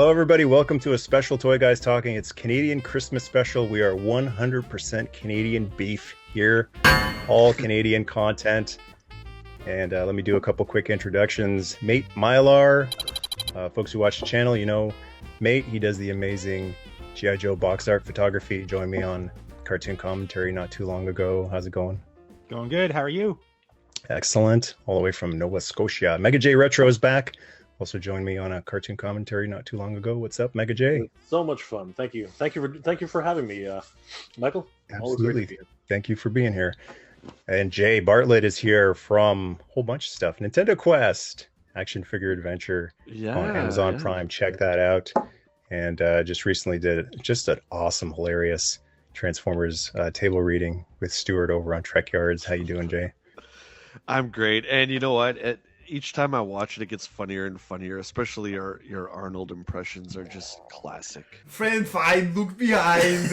Hello, everybody. Welcome to a special Toy Guys Talking. It's Canadian Christmas special. We are 100% Canadian beef here, all Canadian content. And let me do a couple quick introductions. Mate Mylar, folks who watch the channel, you know Mate. He does the amazing G.I. Joe box art photography. He joined me on cartoon commentary not too long ago. How's it going? Going good. How are you? Excellent. All the way from Nova Scotia. Mega J Retro is back. Also joined me on a cartoon commentary not too long ago. What's up, Mega J? So much fun. Thank you for having me, Michael. Absolutely. Thank you for being here. And Jay Bartlett is here from a whole bunch of stuff. Nintendo Quest, action figure adventure on Amazon Prime. Check that out. And just recently did just an awesome, hilarious Transformers table reading with Stuart over on Trek Yards. How you doing, Jay? I'm great. And you know what? Each time I watch it, it gets funnier and funnier. Especially your Arnold impressions are just classic. Friend, fine, look behind.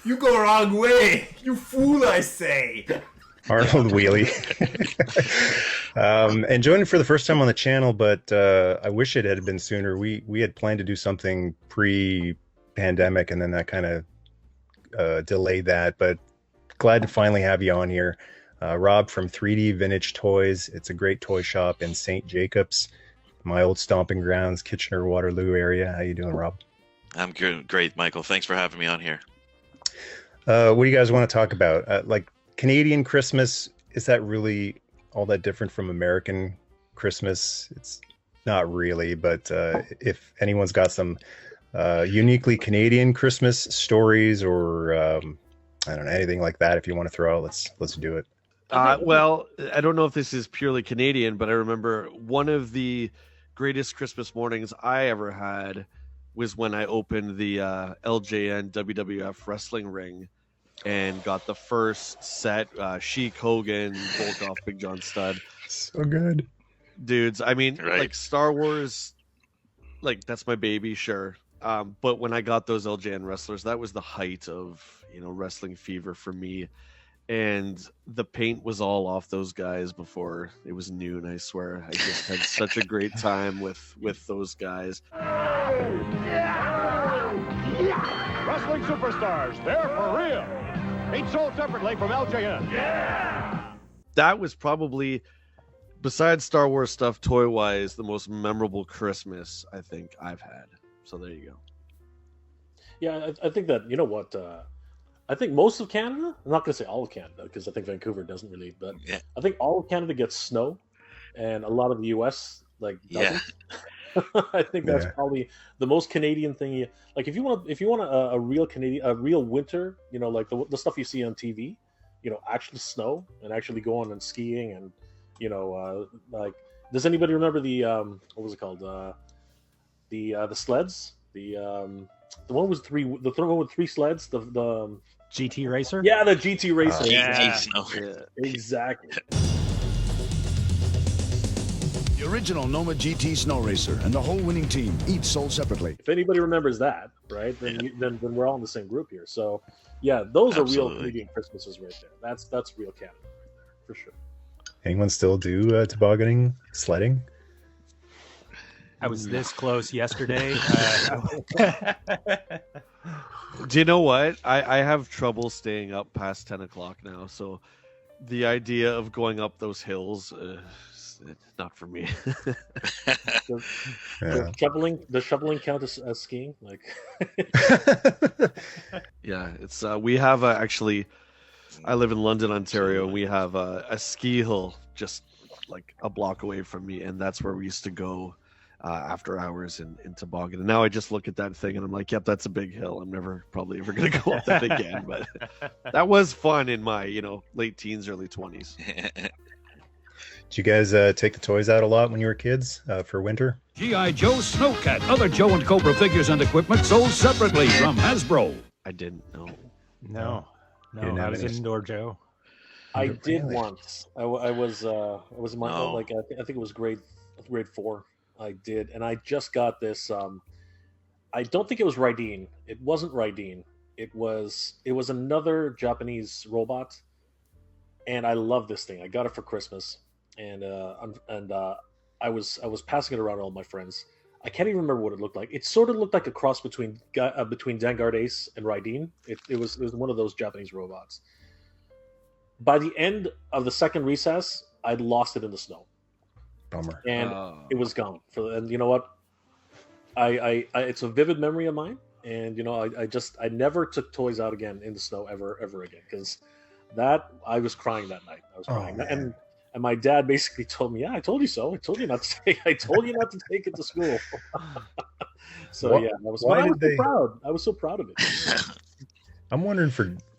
You go wrong way. You fool, I say. Arnold Wheelie. And joining for the first time on the channel, but I wish it had been sooner. We had planned to do something pre-pandemic, and then that kind of delayed that. But glad to finally have you on here. Rob from 3D Vintage Toys. It's a great toy shop in St. Jacobs, my old stomping grounds, Kitchener-Waterloo area. How you doing, Rob? I'm good. Great, Michael. Thanks for having me on here. What do you guys want to talk about? Like Canadian Christmas, is that really all that different from American Christmas? It's not really, but if anyone's got some uniquely Canadian Christmas stories or I don't know, anything like that, if you want to throw out, let's do it. Well, I don't know if this is purely Canadian, but I remember one of the greatest Christmas mornings I ever had was when I opened the LJN WWF wrestling ring and got the first set, Sheik, Hogan, Volkov, Big John Studd. So good. Dudes, I mean, Right. like Star Wars, like that's my baby, sure. But when I got those LJN wrestlers, that was the height of, wrestling fever for me. And the paint was all off those guys before it was noon, I swear. I just had such a great time with those guys. Wrestling superstars, they're for real. Each sold separately from LJN. Yeah! That was probably, besides Star Wars stuff, toy-wise, the most memorable Christmas I think I've had. So there you go. Yeah, I think that, you know what, I think most of Canada, I'm not going to say all of Canada, because I think Vancouver doesn't really, but Yeah. I think all of Canada gets snow, and a lot of the U.S., doesn't. Yeah. I think that's probably the most Canadian thing. If you want a real Canadian, a real winter, like the stuff you see on TV, actually snow and actually go on and skiing and, does anybody remember the what was it called? The sleds, the one with three sleds, the GT Racer? Yeah, the GT Racer. GT Snow. Yeah, exactly. The original Noma GT Snow Racer and the whole winning team, each sold separately. If anybody remembers that, right, then we're all in the same group here. So, yeah, those are real Canadian Christmases right there. That's real Canada right there, for sure. Anyone still do tobogganing, sledding? I was this close yesterday. Do you know what? I have trouble staying up past 10 o'clock now, so the idea of going up those hills, not for me. Does shoveling count as skiing? Yeah, it's we have actually, I live in London, Ontario, and we have a ski hill just like a block away from me, and that's where we used to go after hours in toboggan. And now I just look at that thing and I'm like, yep, that's a big hill. I'm never probably ever going to go up that again. But that was fun in my, late teens, early 20s. Did you guys take the toys out a lot when you were kids for winter? G.I. Joe Snowcat. Other Joe and Cobra figures and equipment sold separately from Hasbro. I didn't know. No, didn't I have was any- indoor Joe. I did once. I was in my No. I think it was grade 4. I did, and I just got this. I don't think it was Raideen. It wasn't Raideen. It was another Japanese robot, and I love this thing. I got it for Christmas, and I was passing it around to all my friends. I can't even remember what it looked like. It sort of looked like a cross between Vanguard Ace and Raideen. It was one of those Japanese robots. By the end of the second recess, I'd lost it in the snow. Bummer. And it was gone. And you know what? I it's a vivid memory of mine. And you know, I never took toys out again in the snow ever again, because that I was crying that night. I was crying, and my dad basically told me, "Yeah, I told you so. I told you not to take. I told you not to take it to school." So yeah, I was so proud. I was so proud of it. I'm wondering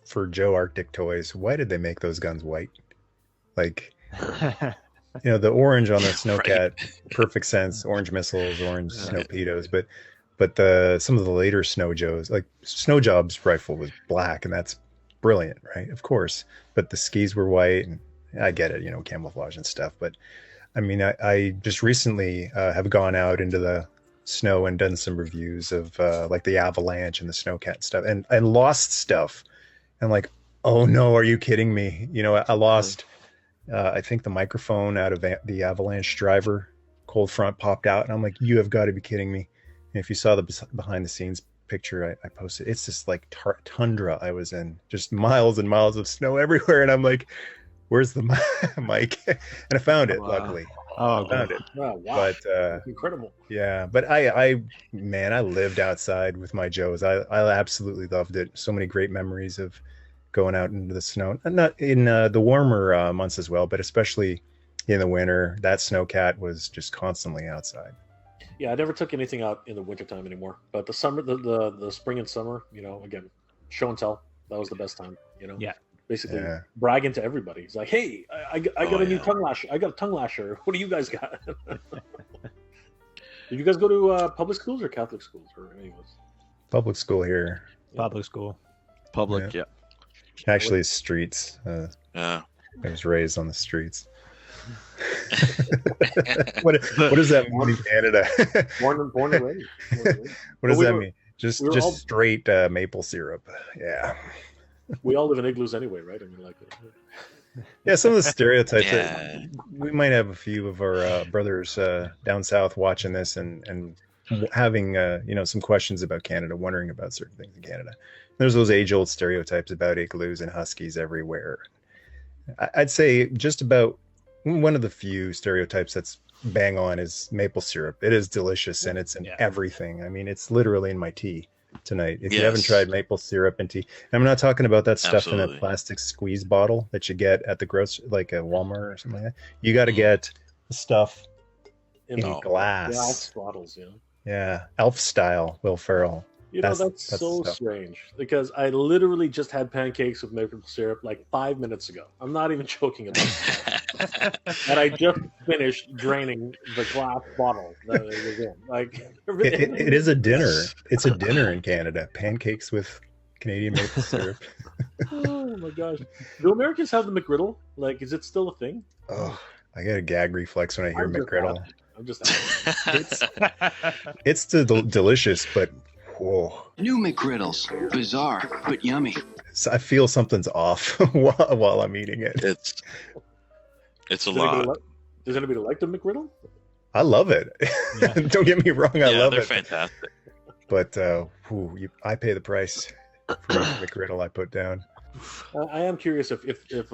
for Joe Arctic Toys, why did they make those guns white? Like, you know, the orange on the Snowcat, perfect sense. Orange missiles, orange Snowpedos, but some of the later Snow Joes, like Snow Job's rifle was black, and that's brilliant, right? Of course, but the skis were white, and I get it, you know, camouflage and stuff. But I mean, I just recently have gone out into the snow and done some reviews of like the Avalanche and the Snowcat and stuff, and lost stuff. And like, oh no, are you kidding me? You know, I lost, I think the microphone out of the Avalanche driver, cold front popped out, and I'm like, you have got to be kidding me. And if you saw the behind the scenes picture I posted, it's just like tundra I was in, just miles and miles of snow everywhere, and I'm like, where's the mic? And I found it, luckily. Oh, found it. Oh, wow. But That's incredible. Yeah, but I lived outside with my Joes. I absolutely loved it. So many great memories of going out into the snow, and not in the warmer months as well, but especially in the winter. That Snowcat was just constantly outside. Yeah, I never took anything out in the wintertime anymore. But the summer, the spring and summer, you know, again, show and tell. That was the best time, you know. Yeah. Basically bragging to everybody. He's like, "Hey, I got a new tongue lasher. I got a tongue lasher. What do you guys got?" Did you guys go to public schools or Catholic schools or any of those? Public school here. Public school. Public, yeah. Actually, it's streets. I was raised on the streets. what does that mean in Canada? born and raised. What does that mean? Just straight maple syrup. Yeah. We all live in igloos anyway, right? I mean, like. Yeah, some of the stereotypes. We might have a few of our brothers down south watching this and having you know, some questions about Canada, wondering about certain things in Canada. There's those age-old stereotypes about igloos and huskies everywhere. I'd say just about one of the few stereotypes that's bang on is maple syrup. It is delicious, and it's in everything. I mean, it's literally in my tea tonight. If you haven't tried maple syrup and tea, and I'm not talking about that stuff in a plastic squeeze bottle that you get at the grocery, like a Walmart or something like that. You got to get the stuff in glass bottles. You know. Yeah, elf style, Will Ferrell. You know, that's so strange, because I literally just had pancakes with maple syrup like 5 minutes ago. I'm not even joking about it. And I just finished draining the glass bottle that it was in. Like, it is a dinner. It's a dinner in Canada. Pancakes with Canadian maple syrup. Oh my gosh. Do Americans have the McGriddle? Like, is it still a thing? Oh, I get a gag reflex when I hear McGriddle. I'm just it's delicious, but whoa. New McGriddles. Bizarre, but yummy. So I feel something's off while I'm eating it. It's a lot. Does anybody like the McGriddle? I love it. Yeah. Don't get me wrong, I love it. They're fantastic. But I pay the price for the McGriddle I put down. I am curious if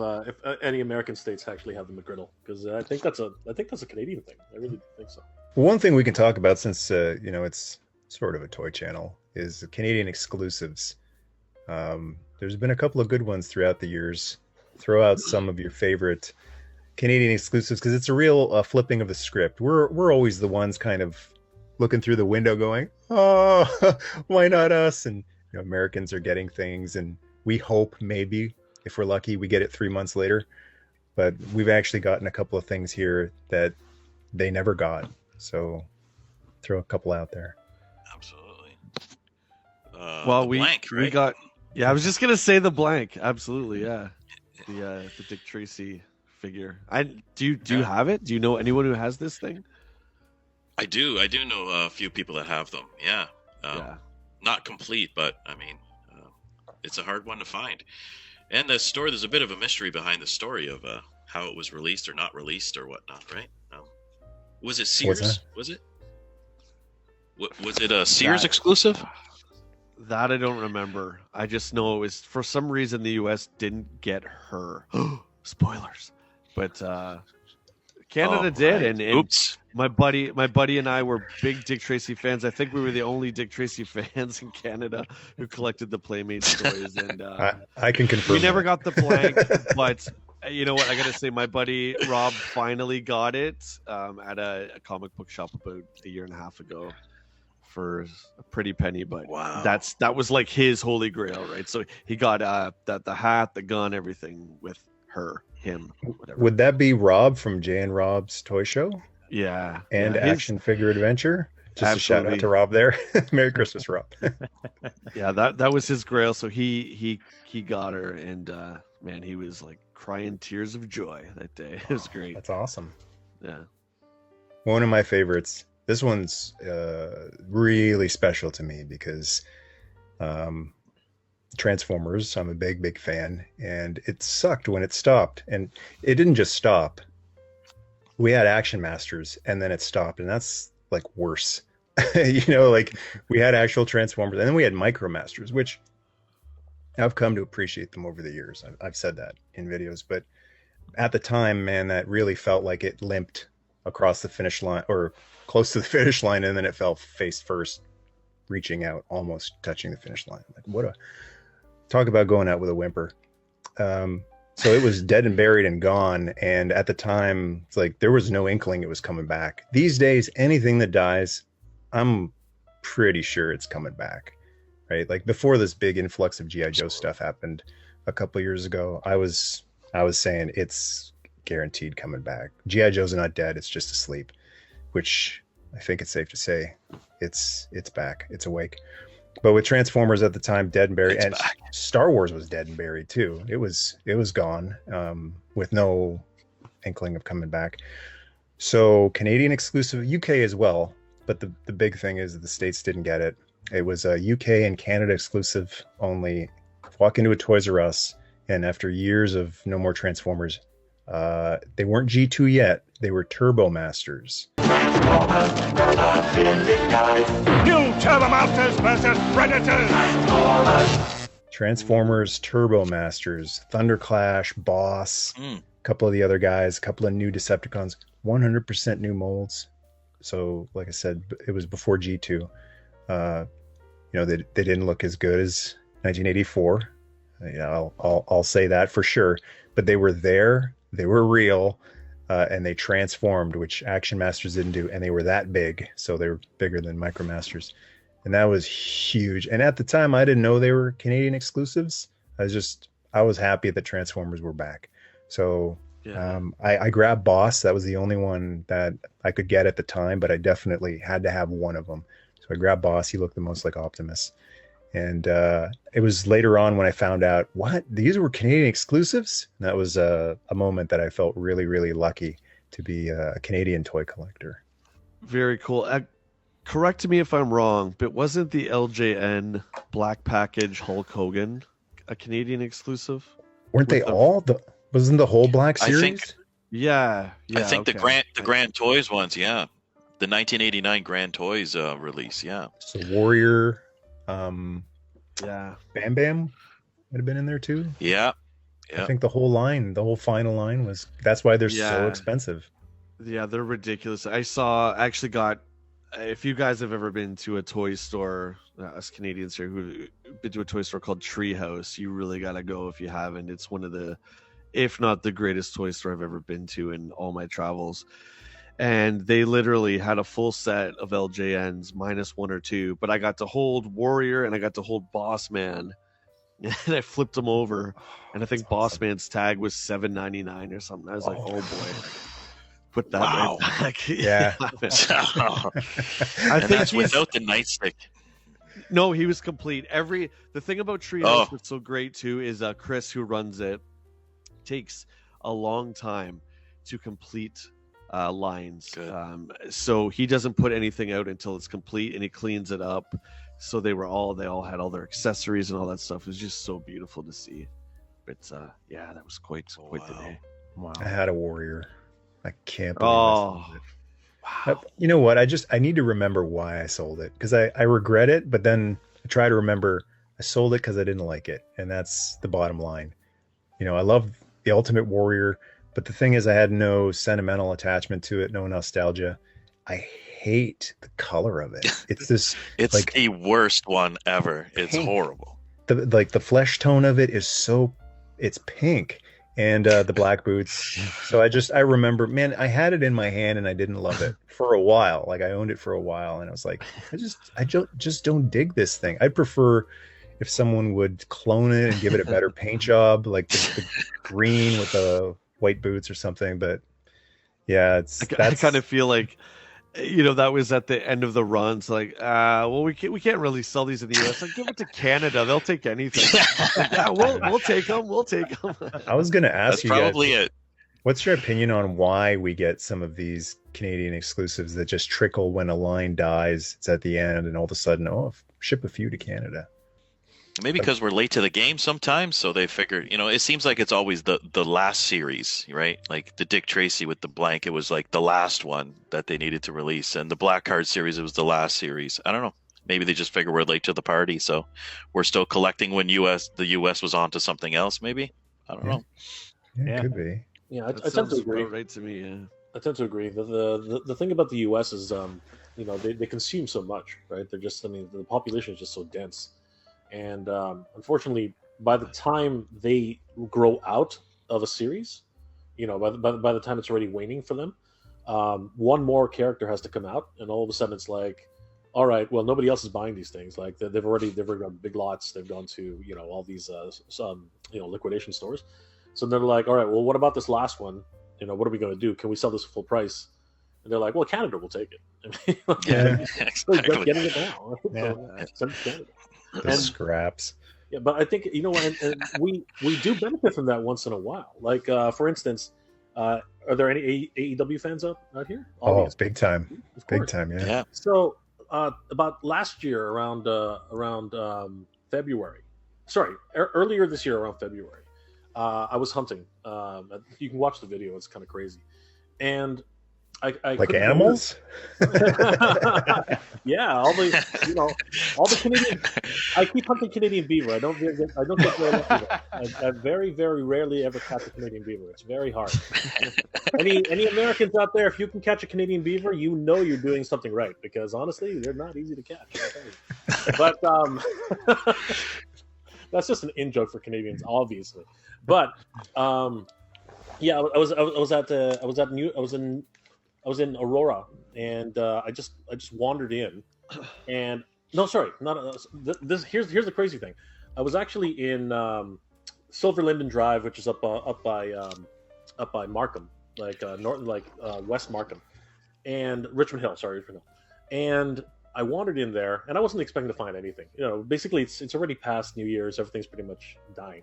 any American states actually have the McGriddle, because I think that's a Canadian thing. I really think so. One thing we can talk about, since you know, it's sort of a toy channel, is the Canadian exclusives. There's been a couple of good ones throughout the years. Throw out some of your favorite Canadian exclusives, because it's a real flipping of the script. We're always the ones kind of looking through the window going, oh, why not us? And you know, Americans are getting things, and we hope maybe, if we're lucky, we get it 3 months later. But we've actually gotten a couple of things here that they never got. So throw a couple out there. Absolutely. Well, we got. Yeah, I was just gonna say the blank. Absolutely, yeah. The Dick Tracy figure. Do you have it? Do you know anyone who has this thing? I do know a few people that have them. Yeah. Not complete, but I mean, it's a hard one to find. And the story, there's a bit of a mystery behind the story of how it was released or not released or whatnot, right? Was it Sears? Was it? Was it a Sears exclusive? That I don't remember. I just know it was, for some reason, the U.S. didn't get her. Spoilers. But Canada did, and oops. My buddy and I were big Dick Tracy fans. I think we were the only Dick Tracy fans in Canada who collected the Playmates toys. And I can confirm. We never got the blank, but you know what? I gotta say, my buddy Rob finally got it at a comic book shop about a year and a half ago for a pretty penny. But wow, that was like his holy grail, right? So he got the hat, the gun, everything with him, whatever. Would that be Rob from Jay and Rob's Toy Show? Yeah. And Action Figure Adventure? Just absolutely. a shout out to Rob there. Merry Christmas, Rob. Yeah, that was his grail. So he got her, and man, he was like crying tears of joy that day. It was great. That's awesome. Yeah. One of my favorites. This one's really special to me because Transformers, I'm a big fan, and it sucked when it stopped. And it didn't just stop. We had Action Masters, and then it stopped, and that's like worse. Like we had actual Transformers, and then we had Micro Masters, which I've come to appreciate them over the years. I've said that in videos, but at the time, man, that really felt like it limped across the finish line or close to the finish line, and then it fell face first, reaching out, almost touching the finish line. Like talk about going out with a whimper. So it was dead and buried and gone. And at the time, it's like there was no inkling it was coming back. These days, anything that dies, I'm pretty sure it's coming back, right? Like before this big influx of G.I. Joe stuff happened a couple of years ago, I was saying it's guaranteed coming back. G.I. Joe's not dead, it's just asleep, which I think it's safe to say it's back, it's awake. But with Transformers at the time, dead and buried, and Star Wars was dead and buried too. It was gone, with no inkling of coming back. So Canadian exclusive, UK as well. But the big thing is that the States didn't get it. It was a UK and Canada exclusive only. Walk into a Toys R Us, and after years of no more Transformers, they weren't G2 yet. They were Turbo Masters. New Turbo Masters versus Predators. Transformers, Turbo Masters, Thunderclash, Boss, a couple of the other guys, a couple of new Decepticons, 100% new molds. So, like I said, it was before G2. They didn't look as good as 1984. I'll say that for sure. But they were there. They were real. And they transformed, which Action Masters didn't do, and they were that big, so they were bigger than Micro Masters, and that was huge. And at the time, I didn't know they were Canadian exclusives. I was happy that Transformers were back. So I grabbed Boss. That was the only one that I could get at the time, but I definitely had to have one of them. So I grabbed Boss. He looked the most like Optimus. And it was later on when I found out, what? These were Canadian exclusives? And that was a moment that I felt really, really lucky to be a Canadian toy collector. Very cool. Correct me if I'm wrong, but wasn't the LJN Black Package Hulk Hogan a Canadian exclusive? Weren't they all? Wasn't the whole Black series? I think, yeah. I think the Grand Toys ones, yeah. The 1989 Grand Toys release, yeah. So Warrior... Bam Bam would have been in there too. Yeah. I think the whole final line that's why they're so expensive. Yeah, they're ridiculous. If you guys have ever been to a toy store, us Canadians here who've been to a toy store called Treehouse, you really got to go if you haven't. It's one of the, if not the greatest toy store I've ever been to in all my travels. And they literally had a full set of LJNs minus one or two, but I got to hold Warrior and I got to hold Boss Man, and I flipped them over, and I think Boss Man's tag was $7.99 or something. I was like, oh boy, put that right back. Yeah. I think that's without the nightstick. No, he was complete. The thing about Treehouse that's so great too is Chris, who runs it, takes a long time to complete lines. So he doesn't put anything out until it's complete, and he cleans it up. So they all had all their accessories and all that stuff. It was just so beautiful to see. But that was quite the day. Wow. I had a Warrior. I can't believe You know what? I need to remember why I sold it, because I regret it, but then I try to remember I sold it because I didn't like it, and that's the bottom line. I love the Ultimate Warrior, but the thing is, I had no sentimental attachment to it, no nostalgia. I hate the color of it. It's this. It's like, the worst one ever. It's pink. Horrible. The flesh tone of it is it's pink, and the black boots. So I remember, man, I had it in my hand and I didn't love it for a while. Like, I owned it for a while, and I was like, I just don't dig this thing. I'd prefer if someone would clone it and give it a better paint job, like the green with the white boots or something. But yeah, I kind of feel like, that was at the end of the run. So like, well, we can't really sell these in the US. Like, give it to Canada. They'll take anything. Like, yeah, we'll take them. We'll take them. I was going to ask you probably guys, it. what's your opinion on why we get some of these Canadian exclusives that just trickle when a line dies? It's at the end, and all of a sudden, ship a few to Canada. Maybe because we're late to the game sometimes, so they figured, it seems like it's always the last series, right? Like the Dick Tracy with the blank, it was like the last one that they needed to release. And the Black Card series, it was the last series. I don't know. Maybe they just figure we're late to the party, so we're still collecting when the US was on to something else, maybe? I don't know. Yeah, it could be. Yeah, I tend to agree. Right to me, yeah. I tend to agree. The thing about the US is, they consume so much, right? They're just, the population is just so dense. And unfortunately, by the time they grow out of a series, by the time it's already waning for them, one more character has to come out, and all of a sudden it's like, all right, well, nobody else is buying these things. Like they've already gone big lots. They've gone to all these liquidation stores. So they're like, all right, well, what about this last one? What are we going to do? Can we sell this at full price? And they're like, well, Canada will take it. Yeah, exactly. Getting it now. Yeah. Send it to Canada. The scraps. Yeah, but I think and we do benefit from that once in a while. Like for instance, are there any AEW fans out here? Oh, big time, big time, yeah. Yeah. So about last year around February, earlier this year around February, I was hunting. You can watch the video; it's kind of crazy, and I like animals. Yeah, all the Canadian. I keep hunting Canadian beaver. I don't get very lucky. I very, very rarely ever catch a Canadian beaver. It's very hard. Any Americans out there, if you can catch a Canadian beaver, you're doing something right, because honestly, they're not easy to catch. But that's just an in joke for Canadians, obviously. But yeah, I was in Aurora, and I just wandered in, and here's the crazy thing. I was actually in Silver Linden Drive, which is up by Markham, West Markham, and Richmond Hill. And I wandered in there, and I wasn't expecting to find anything. Basically it's already past New Year's, everything's pretty much dying.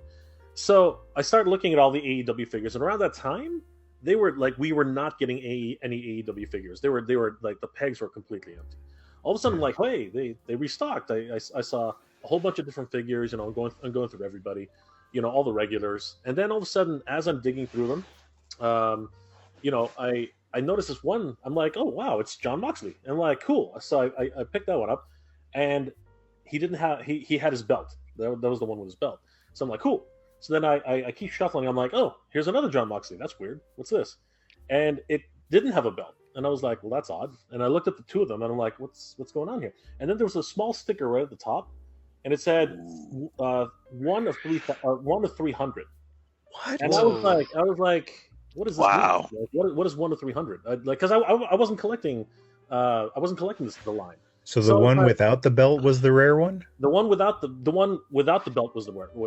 So I started looking at all the AEW figures, and around that time, they were like, we were not getting any AEW figures. They were like, the pegs were completely empty. All of a sudden, I'm like, hey, they restocked. I saw a whole bunch of different figures. I'm going through everybody, all the regulars. And then all of a sudden, as I'm digging through them, I noticed this one. I'm like, oh wow, it's John Moxley. And I'm like, cool. So I picked that one up, and he didn't have he had his belt. That was the one with his belt. So I'm like, cool. So then I keep shuffling. I'm like, oh, here's another John Moxley. That's weird. What's this? And it didn't have a belt. And I was like, well, that's odd. And I looked at the two of them, and I'm like, what's going on here? And then there was a small sticker right at the top, and it said one of 300. What? And I was like, what is this? Wow. Like, what is 1 of 300? Because I wasn't collecting. I wasn't collecting the line. So the one without the belt was the rare one. The one without the belt was the rare one.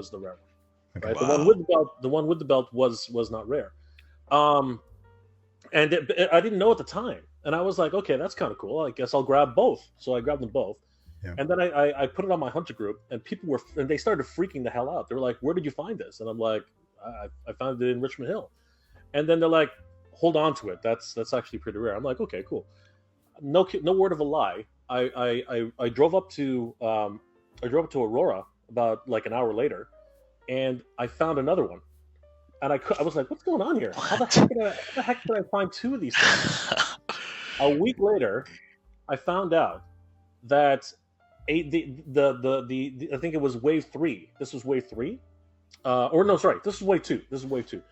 Okay. Right? Wow. The one with the belt was not rare. And I didn't know at the time, and I was like, okay, that's kind of cool. I guess I'll grab both. So I grabbed them both, Yeah. and then I put it on my hunter group, and they started freaking the hell out. They were like, "Where did you find this?" And I'm like, "I found it in Richmond Hill." And then they're like, "Hold on to it. That's actually pretty rare." I'm like, "Okay, cool." No word of a lie. I drove up to Aurora about like an hour later, and I found another one. And I was like, what's going on here? How the heck did I find two of these things? A week later, I found out that I think it was wave 3. This was wave 3. Or no, sorry, this is wave 2. This is wave 2.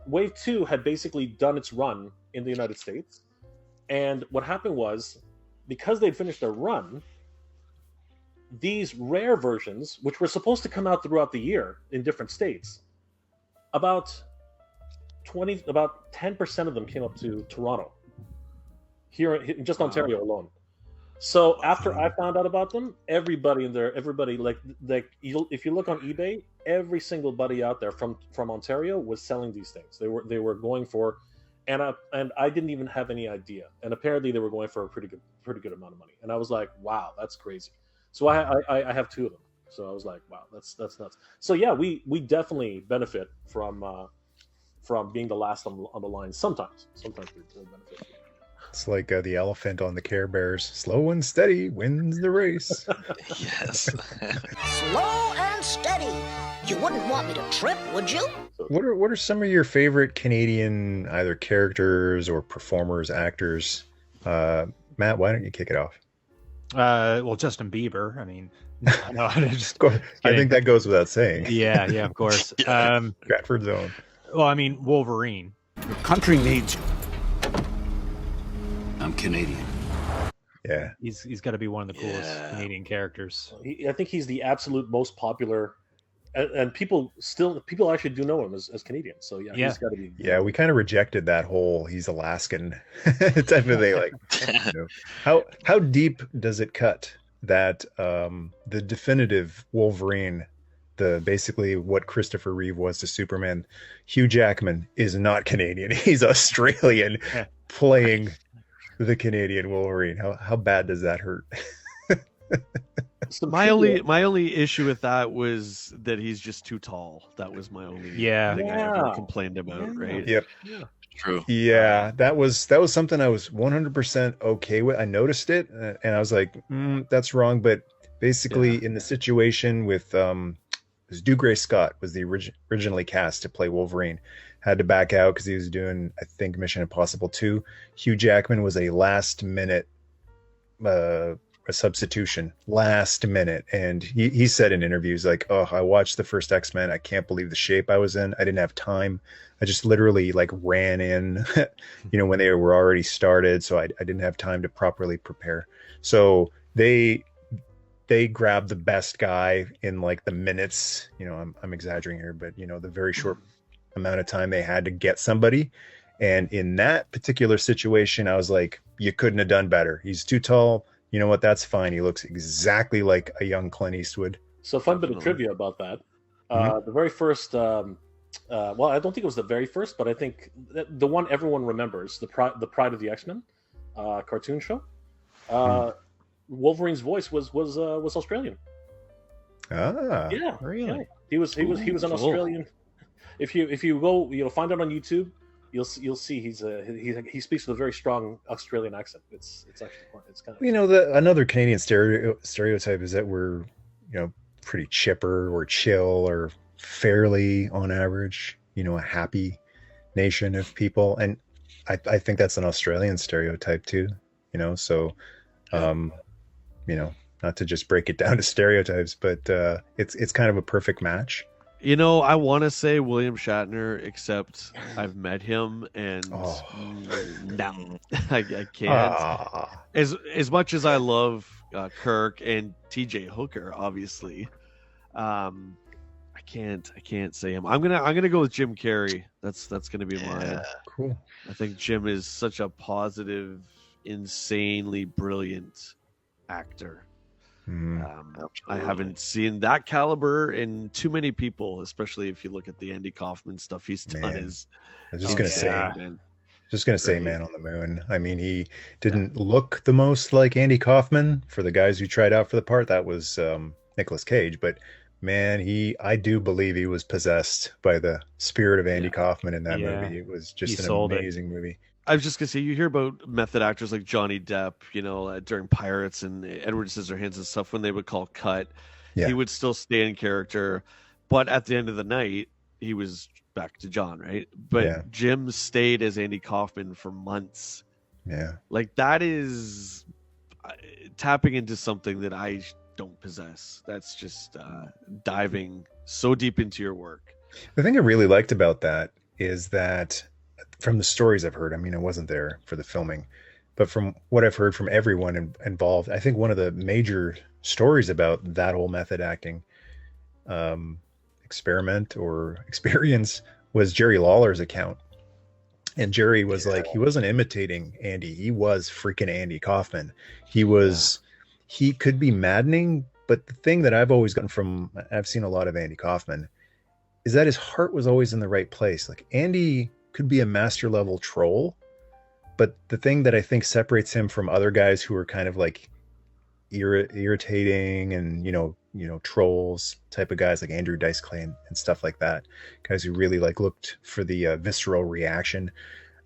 Wave 2 had basically done its run in the United States. And what happened was, because they'd finished their run, these rare versions, which were supposed to come out throughout the year in different states, about 10% of them came up to Toronto, here in just Ontario alone. So after I found out about them, everybody like if you look on eBay, every single buddy out there from Ontario was selling these things. They were going for, and I didn't even have any idea. And apparently they were going for a pretty good amount of money. And I was like, wow, that's crazy. So I have 2 of them. So I was like, wow, that's nuts. So yeah, we definitely benefit from being the last on the line. Sometimes we benefit. It's like the elephant on the Care Bears. Slow and steady wins the race. Yes. Slow and steady. You wouldn't want me to trip, would you? What are some of your favorite Canadian either characters or performers, actors? Matt, why don't you kick it off? Well, Justin Bieber. I mean, no, I think that goes without saying. Yeah, of course. Stratford Zone. Well, I mean, Wolverine. Your country needs you. I'm Canadian. Yeah, He's got to be one of the coolest Canadian characters. I think he's the absolute most popular, and people actually do know him as Canadian. So yeah. He's got to be. Yeah, we kind of rejected that whole he's Alaskan type of thing. Like, how deep does it cut that the definitive Wolverine, basically what Christopher Reeve was to Superman, Hugh Jackman is not Canadian. He's Australian playing the Canadian Wolverine. How bad does that hurt? My only issue with that was that he's just too tall. That was my only thing I ever complained about, right? Yep. Yeah. True. Yeah, that was something I was 100% okay with. I noticed it and I was like, that's wrong. But basically in the situation with Dougray Scott was the originally cast to play Wolverine, had to back out because he was doing, I think, Mission Impossible 2. Hugh Jackman was a last minute a substitution, last minute. And he said in interviews like, oh, I watched the first X-Men. I can't believe the shape I was in. I didn't have time. I just literally like ran in, when they were already started. So I didn't have time to properly prepare. So they grabbed the best guy in like the minutes, I'm exaggerating here, but the very short amount of time they had to get somebody. And in that particular situation, I was like, you couldn't have done better. He's too tall. You know what? That's fine. He looks exactly like a young Clint Eastwood. So fun bit of trivia about that. The very first, well, I don't think it was the very first, but I think the one everyone remembers, the Pride of the X-Men cartoon show. Wolverine's voice was Australian. Ah, yeah, really? Yeah. He was an Australian. If you go, find out on YouTube, you'll see he speaks with a very strong Australian accent. It's actually kind of another Canadian stereotype is that we're pretty chipper or chill or fairly on average, a happy nation of people, and I think that's an Australian stereotype too. So. Not to just break it down to stereotypes, but it's kind of a perfect match. I want to say William Shatner, except I've met him, and no, I can't. As much as I love Kirk and T.J. Hooker, obviously, I can't say him. I'm gonna go with Jim Carrey. That's gonna be mine. Cool. I think Jim is such a positive, insanely brilliant actor. I haven't seen that caliber in too many people, especially if you look at the Andy Kaufman stuff he's done. I was just gonna say Man on the Moon. I mean, he didn't look the most like Andy Kaufman for the guys who tried out for the part. That was Nicolas Cage, but man, I do believe he was possessed by the spirit of Andy Kaufman in that movie. It was just an amazing movie. I was just gonna say, you hear about method actors like Johnny Depp, during Pirates and Edward Scissorhands and stuff, when they would call cut, he would still stay in character, but at the end of the night, he was back to John, right? But Jim stayed as Andy Kaufman for months Yeah. Like that is tapping into something that I don't possess. That's just diving so deep into your work. The thing I really liked about that is that from the stories I've heard, I mean, I wasn't there for the filming, but from what I've heard from everyone involved, I think one of the major stories about that whole method acting experiment or experience was Jerry Lawler's account. And Jerry was like, he wasn't imitating Andy. He was freaking Andy Kaufman. He could be maddening, but the thing that I've always gotten from, I've seen a lot of Andy Kaufman, is that his heart was always in the right place. Like Andy could be a master level troll, but the thing that I think separates him from other guys who are kind of like irritating and, you know, trolls type of guys like Andrew Dice Clay and stuff like that, guys who really like looked for the visceral reaction.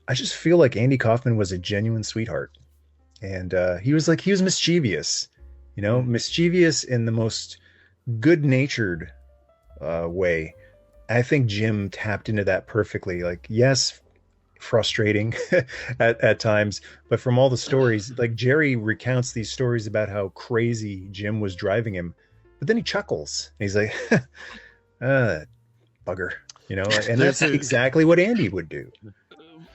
I just feel like Andy Kaufman was a genuine sweetheart. And he was mischievous, mischievous in the most good-natured way. I think Jim tapped into that perfectly. Like, yes, frustrating at times, but from all the stories, like Jerry recounts these stories about how crazy Jim was driving him, but then he chuckles. And he's like, bugger, and that's exactly what Andy would do.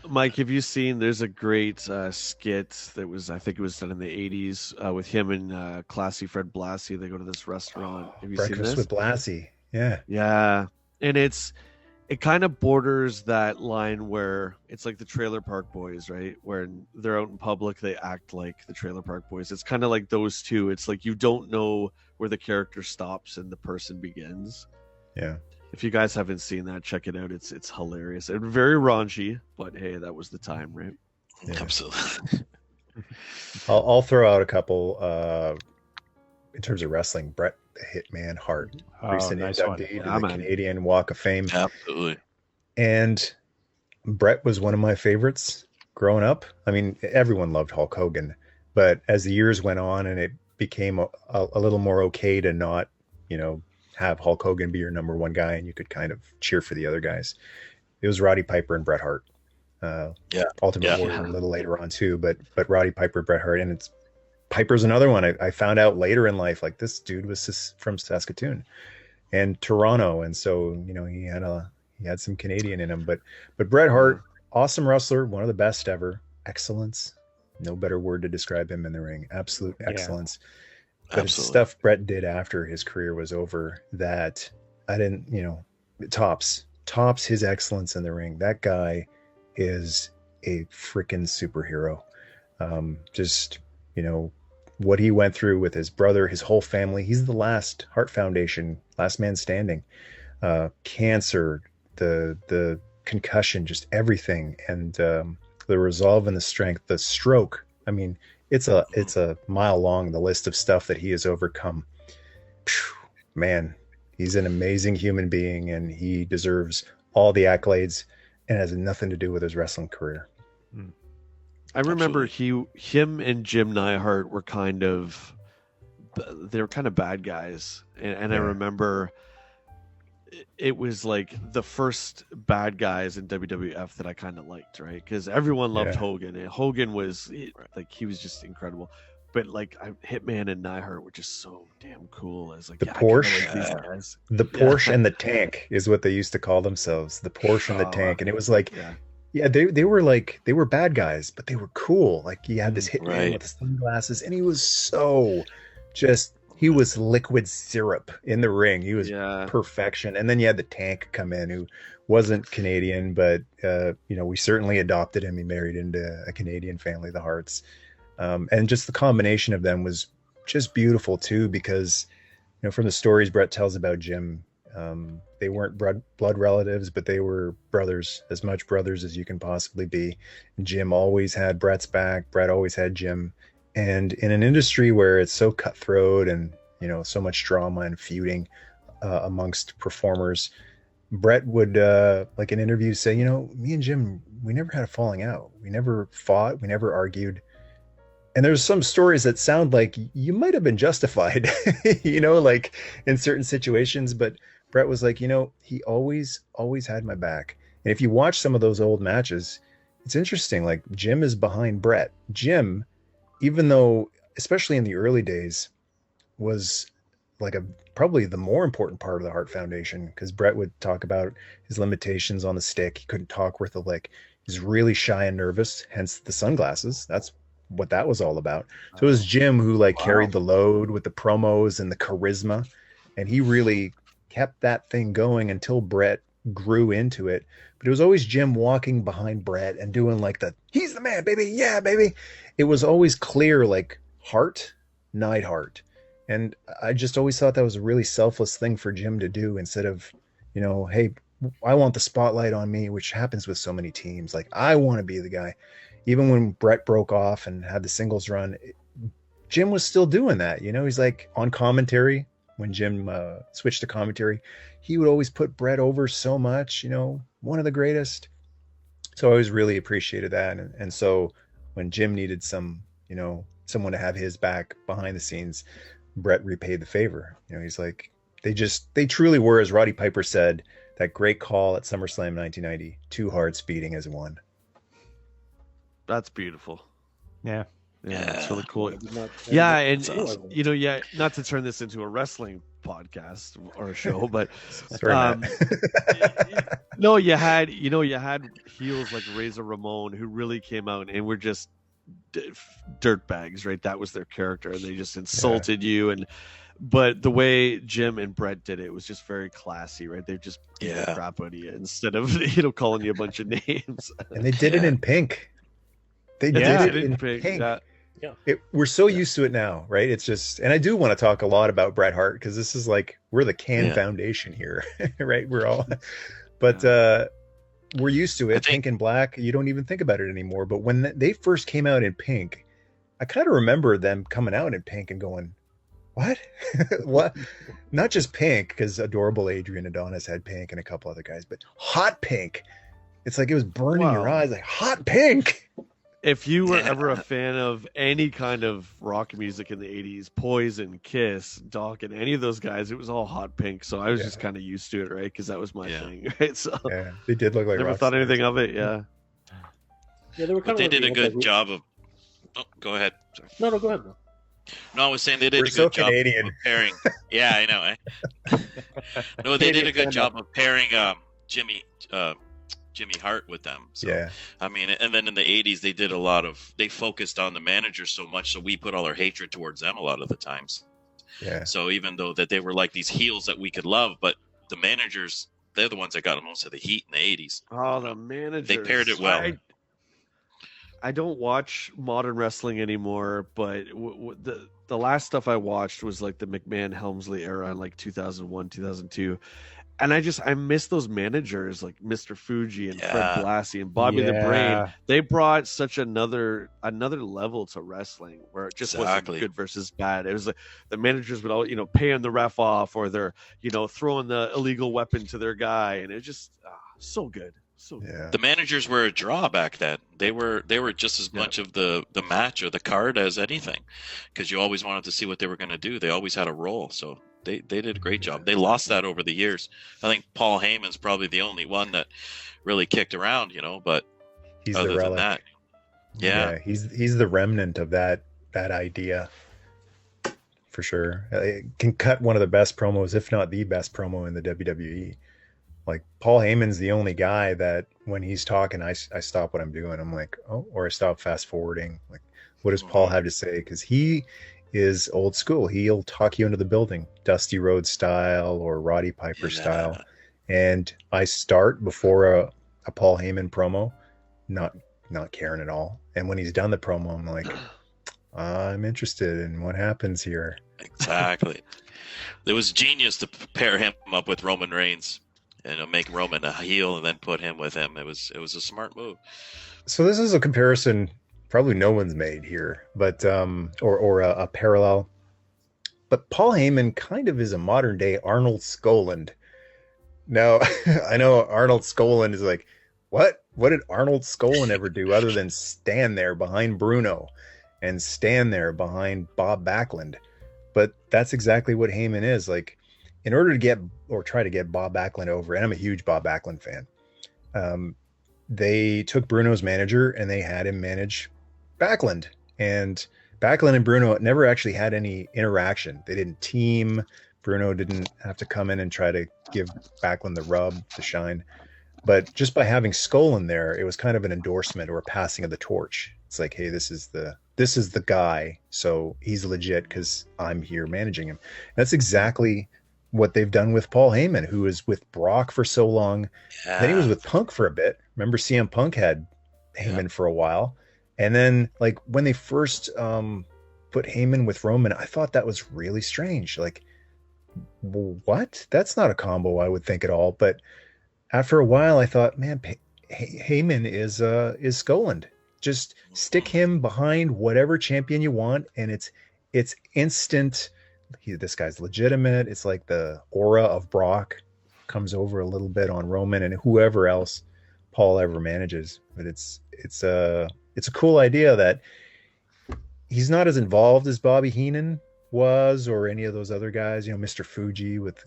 Mike, have you seen, there's a great skit that was, I think it was done in the 80s with him and Classy Fred Blassie. They go to this restaurant. Have you Breakfast seen this? with Blassie. Yeah. Yeah. And it kind of borders that line where it's like the Trailer Park Boys, right? Where they're out in public, they act like the Trailer Park Boys. It's kind of like those two. It's like you don't know where the character stops and the person begins. Yeah. If you guys haven't seen that, check it out. It's hilarious. And very raunchy, but hey, that was the time, right? Yeah. Absolutely. I'll throw out a couple in terms of wrestling. Bret the Hitman Hart, recent inductee to the Canadian Walk of Fame. Absolutely. And Bret was one of my favorites growing up. I mean, everyone loved Hulk Hogan, but as the years went on and it became a little more okay to not, have Hulk Hogan be your number one guy and you could kind of cheer for the other guys, it was Roddy Piper and Bret Hart. Ultimate Warrior a little later on too, but Roddy Piper, Bret Hart, and Piper's another one. I found out later in life, like this dude was from Saskatoon and Toronto, and so he had some Canadian in him. But Bret Hart, awesome wrestler, one of the best ever, excellence. No better word to describe him in the ring. Absolute excellence. But it's stuff Bret did after his career was over that I didn't, tops his excellence in the ring. That guy is a freaking superhero. What he went through with his brother, his whole family. He's the last Hart Foundation, last man standing. Cancer, the concussion, just everything. And the resolve and the strength, the stroke. I mean, it's a mile long, the list of stuff that he has overcome. Man, he's an amazing human being and he deserves all the accolades and has nothing to do with his wrestling career. I remember him and Jim Neihart were kind of bad guys. And I remember it was like the first bad guys in WWF that I kind of liked, right? Because everyone loved Hogan, and Hogan was like, he was just incredible. But like Hitman and Neihart were just so damn cool. As like the Porsche, Porsche and the Tank is what they used to call themselves. The Porsche and the Tank, and it was like, they were bad guys, but they were cool. Like you had this Hitman with the sunglasses, and he was so he was liquid syrup in the ring. He was perfection. And then you had the Tank come in, who wasn't Canadian, but we certainly adopted him. He married into a Canadian family, the Harts. And just the combination of them was just beautiful too, because from the stories Bret tells about Jim, they weren't blood relatives, but they were brothers, as much brothers as you can possibly be. Jim always had Bret's back. Bret always had Jim. And in an industry where it's so cutthroat and, so much drama and feuding amongst performers, Bret would, like in interviews, say, me and Jim, we never had a falling out. We never fought. We never argued. And there's some stories that sound like you might have been justified, like in certain situations. But Bret was like, he always had my back. And if you watch some of those old matches, it's interesting. Like Jim is behind Bret. Jim, even though, especially in the early days, was like probably the more important part of the Hart Foundation, because Bret would talk about his limitations on the stick. He couldn't talk worth a lick. He's really shy and nervous, hence the sunglasses. That's what that was all about. So it was Jim who like carried the load with the promos and the charisma, and he really kept that thing going until Bret grew into it. But it was always Jim walking behind Bret and doing like he's the man, baby, yeah, baby. It was always clear, like Hart, Neidhart. And I just always thought that was a really selfless thing for Jim to do, instead of, hey, I want the spotlight on me, which happens with so many teams. Like, I want to be the guy. Even when Bret broke off and had the singles run, Jim was still doing that. He's like on commentary. When Jim switched to commentary, he would always put Bret over so much, one of the greatest. So I always really appreciated that. And so when Jim needed someone to have his back behind the scenes, Bret repaid the favor. He's like, they truly were, as Roddy Piper said, that great call at SummerSlam 1990, 2 hearts beating as one. That's beautiful. Yeah. Yeah, it's really cool. And not to turn this into a wrestling podcast or a show, but no, you had heels like Razor Ramon who really came out and were just dirtbags, right? That was their character, and they just insulted you. But the way Jim and Bret did it was just very classy, right? They just beat the crap out of you instead of calling you a bunch of names. And they did it in pink. They did it in pink. We're so used to it now, right? It's just, and I do want to talk a lot about Bret Hart, because this is like, we're the Foundation here, right? We're all, but we're used to it. Pink and black, you don't even think about it anymore. But when they first came out in pink, I kind of remember them coming out in pink and going, what? What? Not just pink, because adorable Adrian Adonis had pink and a couple other guys, but hot pink. It's like it was burning your eyes, like hot pink. If you were ever a fan of any kind of rock music in the 80s, Poison, Kiss, Dokken, any of those guys, it was all hot pink. So I was just kind of used to it, right? Because that was my thing, right? So they did look like never thought anything of it, Yeah, they were they did a good job of. Oh, go ahead. Sorry. No, go ahead. No, I was saying they did a good job of pairing. Yeah, I know. No, they did a good job of pairing Jimmy Hart with them. So, I mean, and then in the 80s, they focused on the managers so much, so we put all our hatred towards them a lot of the times. Yeah. So even though that they were like these heels that we could love, but the managers, they're the ones that got most of the heat in the 80s. Oh, the managers. They paired it well. I don't watch modern wrestling anymore, but the last stuff I watched was like the McMahon Helmsley era in like 2001, 2002. And I miss those managers like Mr. Fuji and Fred Blassie and Bobby the Brain. They brought such another level to wrestling where it just wasn't good versus bad. It was like the managers would all, paying the ref off, or they're, throwing the illegal weapon to their guy. And it just so good. So the managers were a draw back then. They were just as much of the match or the card as anything, because you always wanted to see what they were going to do. They always had a role. So they did a great job. They lost that over the years. I think Paul Heyman's probably the only one that really kicked around, but he's other the relic. than that, he's the remnant of that idea for sure. It can cut one of the best promos, if not the best promo in the WWE. Like Paul Heyman's the only guy that when he's talking, I stop what I'm doing. I'm like, or I stop fast forwarding. Like, what does Paul have to say? Because he is old school. He'll talk you into the building, Dusty Rhodes style or Roddy Piper style. And I start before a Paul Heyman promo, not caring at all. And when he's done the promo, I'm like, I'm interested in what happens here. Exactly. It was genius to pair him up with Roman Reigns and make Roman a heel and then put him with him. It was a smart move. So this is a comparison probably no one's made here, but or a parallel. But Paul Heyman kind of is a modern day Arnold Skoland. Now, I know Arnold Skoland is like, what did Arnold Skoland ever do other than stand there behind Bruno and stand there behind Bob Backlund? But that's exactly what Heyman is. Like, in order to get or try to get Bob Backlund over, and I'm a huge Bob Backlund fan, they took Bruno's manager and they had him manage Backlund. And Backlund and Bruno never actually had any interaction. They didn't team. Bruno didn't have to come in and try to give Backlund the rub, the shine. But just by having Skull in there, it was kind of an endorsement or a passing of the torch. It's like, hey, this is the guy, so he's legit because I'm here managing him. That's exactly what they've done with Paul Heyman, who was with Brock for so long. Yeah. Then he was with Punk for a bit. Remember, CM Punk had Heyman for a while. And then, like, when they first put Heyman with Roman, I thought that was really strange. Like, what? That's not a combo I would think at all. But after a while, I thought, man, Heyman is Skoland. Just stick him behind whatever champion you want, and it's instant. This guy's legitimate. It's like the aura of Brock comes over a little bit on Roman and whoever else Paul ever manages. But it's a cool idea that he's not as involved as Bobby Heenan was or any of those other guys, Mr. Fuji with,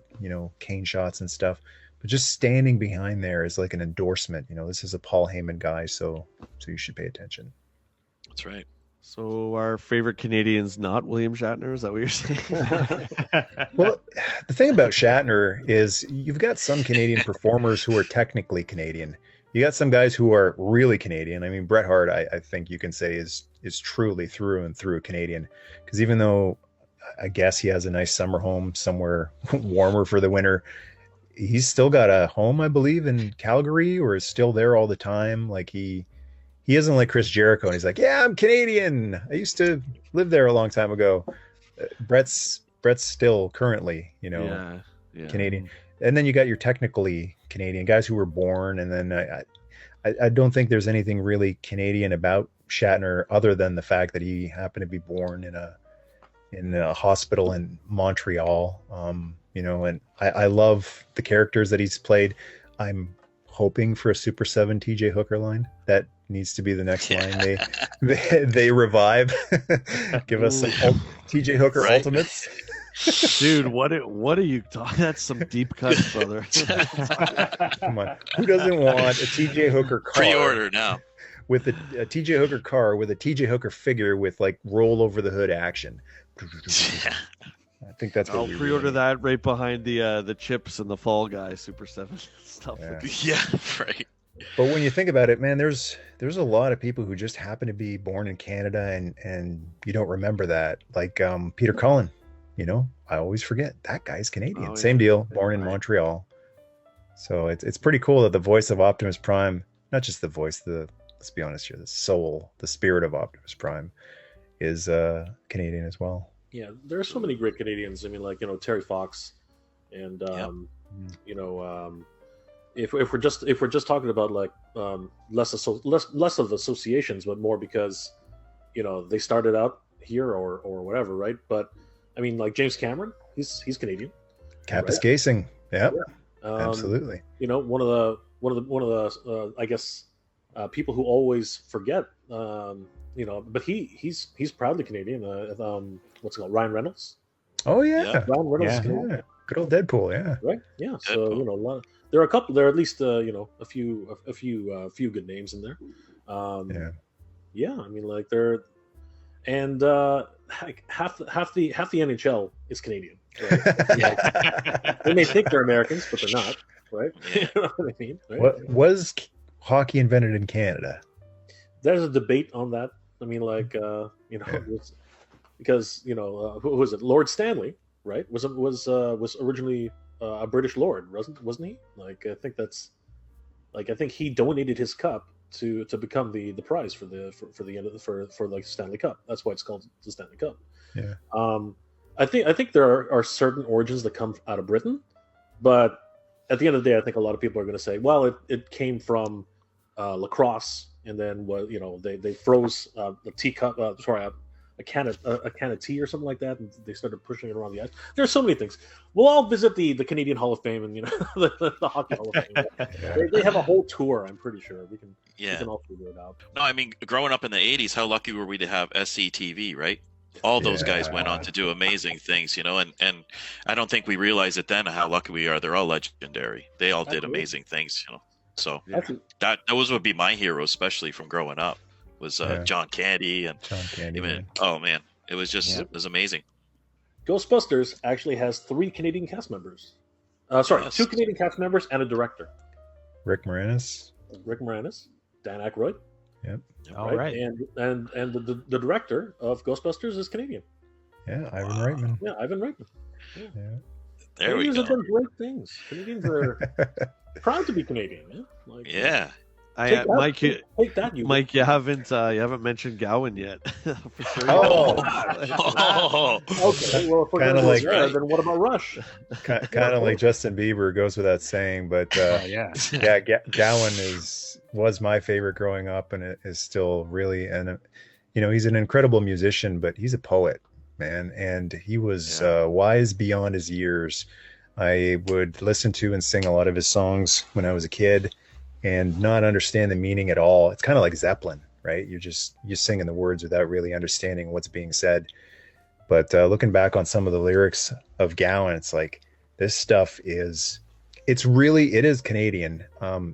cane shots and stuff. But just standing behind there is like an endorsement. This is a Paul Heyman guy, so you should pay attention. That's right. So our favorite Canadian's not William Shatner? Is that what you're saying? Well, the thing about Shatner is you've got some Canadian performers who are technically Canadian. You got some guys who are really Canadian. I mean, Bret Hart, I think you can say is truly through and through Canadian. Because even though I guess he has a nice summer home somewhere warmer for the winter, he's still got a home, I believe, in Calgary, or is still there all the time. Like he isn't like Chris Jericho, and he's like, yeah, I'm Canadian. I used to live there a long time ago. Brett's still currently, Canadian. And then you got your technically Canadian guys who were born, and then I don't think there's anything really Canadian about Shatner other than the fact that he happened to be born in a hospital in Montreal. And I love the characters that he's played. I'm hoping for a Super 7 TJ Hooker line. That needs to be the next line they revive. Give us some TJ Hooker Ultimates. Dude, what are you talking? That's some deep cuts, brother. Come on. Who doesn't want a TJ Hooker car? Pre-order now. With a TJ Hooker car with a TJ Hooker figure with like roll over the hood action. Yeah. I think that's what I'll pre-order that right behind the Chips and the Fall Guy Super 7 stuff. Yeah, right. But when you think about it, man, there's a lot of people who just happen to be born in Canada and you don't remember that. Like Peter Cullen, I always forget that guy's Canadian. Same deal, born in Montreal. So it's pretty cool that the voice of Optimus Prime, not just the voice, let's be honest here, the soul, the spirit of Optimus Prime is Canadian as well. Yeah, there are so many great Canadians. I mean, like Terry Fox, and if we're just talking about like less of associations, but more because they started out here or whatever, right? But I mean, like James Cameron, he's Canadian. Kapuskasing, yeah, absolutely. One of the I guess people who always forget. But he's proudly Canadian. What's it called? Ryan Reynolds. Oh yeah, Ryan Reynolds. Yeah. Good old Deadpool. Yeah. Right. Yeah. So there are a couple. There are at least a few good names in there. Yeah. I mean, like they're and half the NHL is Canadian. Right? They may think they're Americans, but they're not. Right. Yeah. You know what I mean? Right? What was hockey invented in Canada? There's a debate on that. I mean, like because who was it? Lord Stanley, right? Was originally a British lord, wasn't he? Like I think he donated his cup to become the prize for the end of the Stanley Cup. That's why it's called the Stanley Cup. Yeah. I think there are certain origins that come out of Britain, but at the end of the day, I think a lot of people are going to say, well, it came from lacrosse. And then they froze a teacup, a can of tea or something like that, and they started pushing it around the ice. There's so many things. We'll all visit the Canadian Hall of Fame and the Hockey Hall of Fame. They have a whole tour. I'm pretty sure we can all figure it out. No, I mean, growing up in the '80s, how lucky were we to have SCTV, right? All those guys went on to do amazing things, and I don't think we realized it then how lucky we are. They're all legendary. They all did amazing things, So Yeah. that those would be my heroes, especially from growing up. Was John Candy and John Candy. even, oh man, it was just it was amazing. Ghostbusters actually has 3 Canadian cast members. Sorry, Yes. 2 Canadian cast members and a director. Rick Moranis. Rick Moranis, Dan Aykroyd. Yep. All right. And the director of Ghostbusters is Canadian. Yeah, Ivan Reitman. Yeah, Ivan Reitman. Yeah. There we Canadians go. have done great things. Canadians are proud to be Canadian. Yeah. Like, Yeah. Take that, Mike, take that, you. Mike, you haven't mentioned Gowan yet. For sure. Oh. Okay, well, if we're Kinda gonna like- go there, then what about Rush? Kind of like Justin Bieber, goes without saying, but Yeah. Gowan was my favorite growing up, and it is still really. And he's an incredible musician, but he's a poet, man, and he was wise beyond his years. I would listen to and sing a lot of his songs when I was a kid, and not understand the meaning at all. It's kind of like Zeppelin, right? You're singing the words without really understanding what's being said. But looking back on some of the lyrics of Gowan, it's like this stuff is Canadian.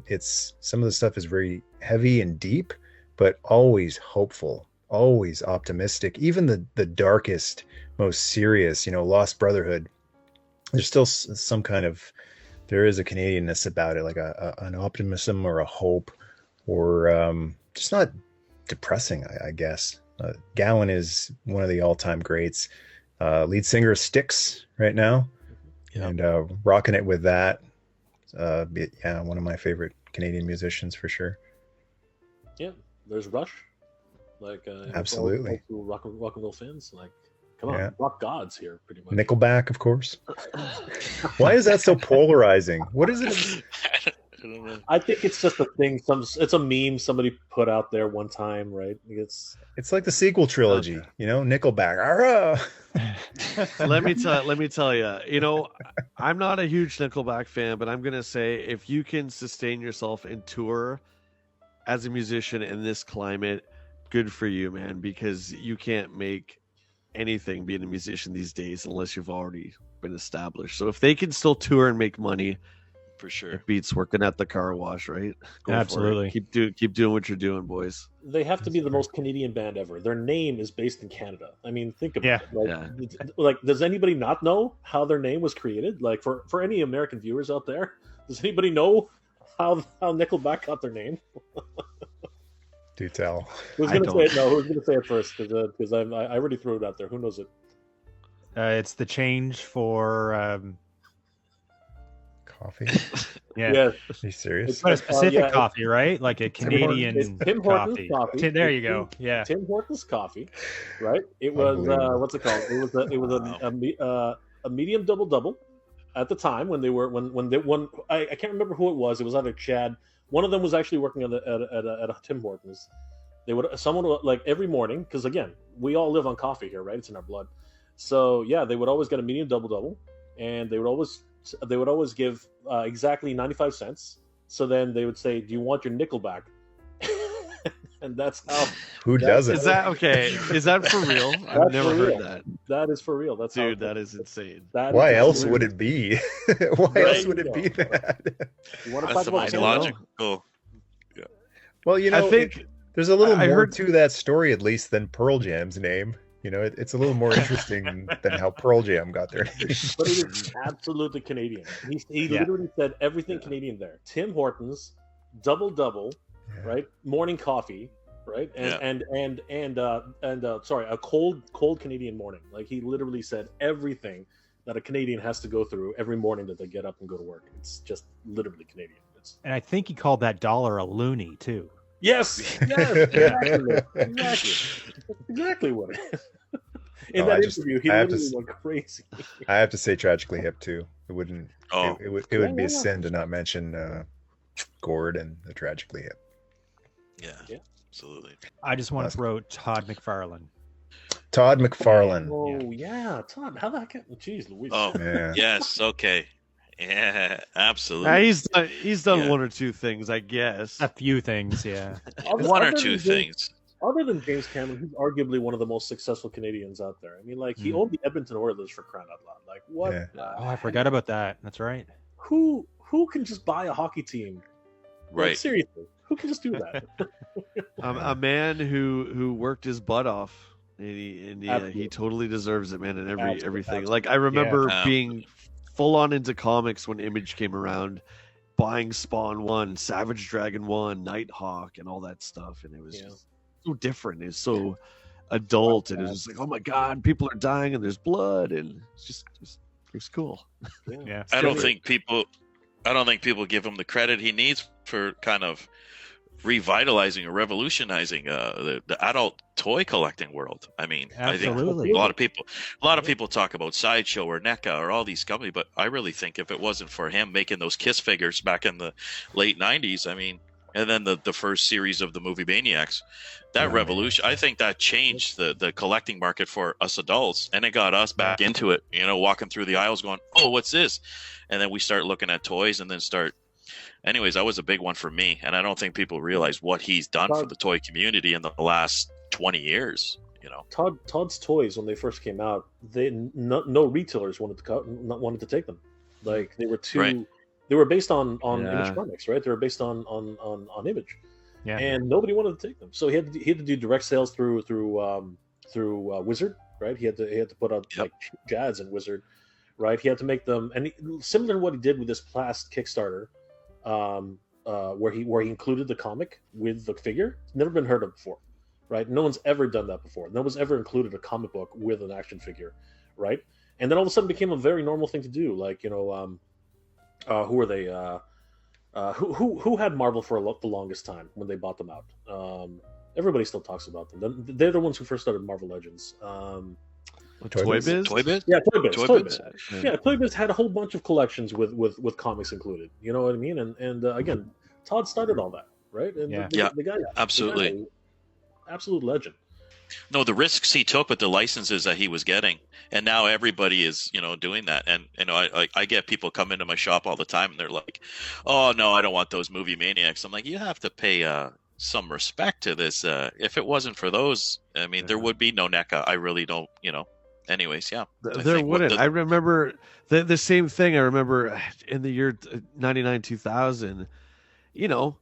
It's some of the stuff is very heavy and deep, but always hopeful, always optimistic. Even the darkest, most serious, Lost Brotherhood, there's still some kind of, there is a Canadianness about it, like an optimism or a hope, or just not depressing, I guess. Gowan is one of the all-time greats. Lead singer of Styx right now, and rocking it with that. One of my favorite Canadian musicians for sure. Yeah, there's Rush. Like Absolutely. Rock and roll fans, like, come on, rock gods here, pretty much. Nickelback, of course. Why is that so polarizing? What is it? I don't know. I think it's just a thing. It's a meme somebody put out there one time, right? It's like the sequel trilogy, Nickelback. Arrgh! let me tell you, I'm not a huge Nickelback fan, but I'm gonna say if you can sustain yourself and tour as a musician in this climate, good for you, man, because you can't make anything being a musician these days unless you've already been established. So if they can still tour and make money, For sure. it beats working at the car wash, right? Go for it. Absolutely. Keep doing what you're doing, boys. they have to be the most Canadian band ever. Their name is based in Canada. I mean, think about it. Like, does anybody not know how their name was created? Like, for any American viewers out there, does anybody know how Nickelback got their name? Do tell. Who's going to say it? No, who's going to say it first? Because I already threw it out there. Who knows it? It's the change for coffee. Yeah. Yes. Are you serious? It's a specific coffee, right? Like a Canadian Tim Hortons coffee. There you go. Yeah. Tim Hortons coffee, right? It was what's it called? It was a medium double at the time when I can't remember who it was. It was either Chad. One of them was actually working at a Tim Hortons. Someone would, like, every morning, because again, we all live on coffee here, right? It's in our blood. So yeah, they would always get a medium double, and they would always give exactly 95 cents. So then they would say, "Do you want your nickel back?" And that's how. Who doesn't? Is that okay? Is that for real? I've never heard that. That is for real. That's Dude, that is insane. Why else would it be? Why else would it be that? You want to That's talk the about logical. Yeah. Well, I think there's a little I more heard- to that story, at least, than Pearl Jam's name. It's a little more interesting than how Pearl Jam got their name. But it is absolutely Canadian. He literally said everything Canadian there. Tim Hortons, double, right? Morning coffee, right? And sorry, a cold Canadian morning. Like, he literally said everything that a Canadian has to go through every morning that they get up and go to work. It's just literally Canadian. And I think he called that dollar a loonie too. Yes, exactly. Exactly what it is. In that interview, he literally went crazy. I have to say, tragically hip too. It wouldn't. Oh. It would be a sin to not mention Gord and the Tragically Hip. Yeah, absolutely. I just want to throw Todd McFarlane. Todd McFarlane. Oh yeah, Todd. How the heck? Jeez, Louise. Oh yes, okay. Yeah, absolutely. He's done one or two things, I guess. A few things, yeah. One or two things. Other than James Cameron, he's arguably one of the most successful Canadians out there. I mean, like, he owned the Edmonton Oilers, for crying out loud. Like, what? Yeah. Oh, I forgot about that. That's right. Who can just buy a hockey team Like, seriously, who can just do that? A man who worked his butt off, and he totally deserves it, man, and everything. Like, I remember being full on into comics when Image came around, buying Spawn 1, Savage Dragon 1, Nighthawk, and all that stuff, and it was just so different. It was so adult, and it was just like, oh my god, people are dying and there's blood, and it was cool. Yeah. I don't think people give him the credit he needs for kind of revitalizing or revolutionizing the adult toy collecting world. I mean, Absolutely. I think a lot of people talk about Sideshow or NECA or all these companies, but I really think if it wasn't for him making those Kiss figures back in the late 90s, I mean, and then the first series of the movie Maniacs, that revolution, I think that changed the collecting market for us adults, and it got us back into it, you know, walking through the aisles going, oh, what's this? And then we start looking at toys and then anyways, that was a big one for me, and I don't think people realize what he's done for the toy community in the last 20 years. You know, Todd's toys when they first came out, no retailers wanted to take them. Like, they were too. Right. They were based on Image Comics, right? They were based on Image, and nobody wanted to take them. So he had to do direct sales through Wizard, right? He had to put out like Jads and Wizard, right? He had to make them, and similar to what he did with this last Kickstarter, where he included the comic with the figure. It's never been heard of before, right? No one's ever done that before. No one's ever included a comic book with an action figure, right? And then all of a sudden became a very normal thing to do. Like, you know, who are they? Who had Marvel for the longest time when they bought them out? Everybody still talks about them. They're the ones who first started Marvel Legends. Toy Biz? Yeah, Toy Biz. Yeah, Toy Biz had a whole bunch of collections with comics included. You know what I mean? And again, Todd started all that, right? And the guy, absolutely, absolute legend. No, the risks he took with the licenses that he was getting, and now everybody is, you know, doing that. And you know, I get people come into my shop all the time, and they're like, "Oh no, I don't want those movie maniacs." I'm like, you have to pay some respect to this. If it wasn't for those, I mean, there would be no NECA. I really don't, you know. Anyways, there wouldn't. I remember the same thing. I remember in the year 99, 2000, you know,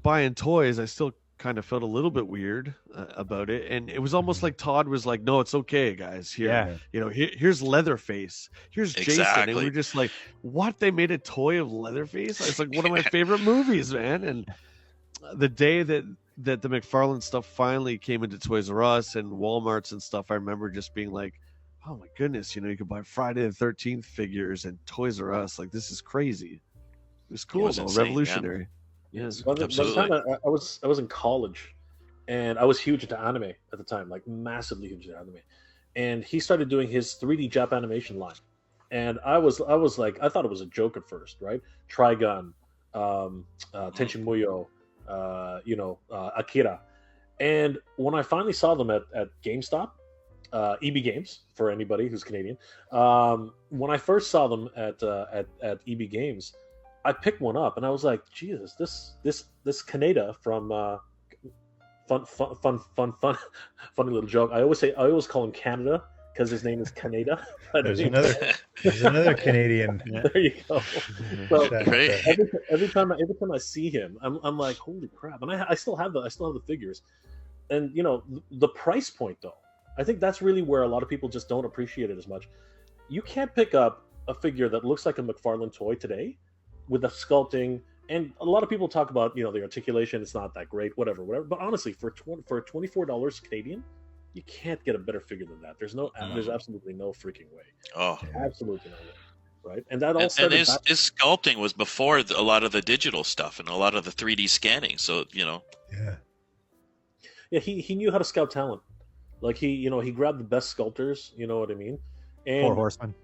buying toys, I still kind of felt a little bit weird about it, and it was almost like Todd was like, "No, it's okay, guys. Here, you know, here's Leatherface, here's Jason," and we were just like, "What? They made a toy of Leatherface? It's like one of my favorite movies, man." And the day that the McFarlane stuff finally came into Toys R Us and Walmarts and stuff, I remember just being like, oh my goodness, you know, you could buy Friday the 13th figures and Toys R Us. Like, this is crazy. It was cool, though. Revolutionary. Yes, absolutely. I was in college, and I was huge into anime at the time, like massively huge into anime. And he started doing his 3D Jap animation line, and I was like, I thought it was a joke at first, right? Trigun, Tenshin Muyo, you know, Akira. And when I finally saw them at GameStop, EB Games, for anybody who's Canadian, when I first saw them at EB Games, I picked one up and I was like, Jesus, this Canada from funny little joke. I always call him Canada because his name is Canada. There's another Canadian. There you go. So every time I see him, I'm like, holy crap! And I still have the figures, and you know, the price point though. I think that's really where a lot of people just don't appreciate it as much. You can't pick up a figure that looks like a McFarlane toy today with the sculpting, and a lot of people talk about, you know, the articulation. It's not that great, whatever. But honestly, for $24 Canadian, you can't get a better figure than that. There's absolutely no freaking way. Oh, absolutely no way. Right, and that all started. And his sculpting was before a lot of the digital stuff and a lot of the 3D scanning. So you know, he knew how to scout talent. Like he grabbed the best sculptors. You know what I mean? And Four Horsemen.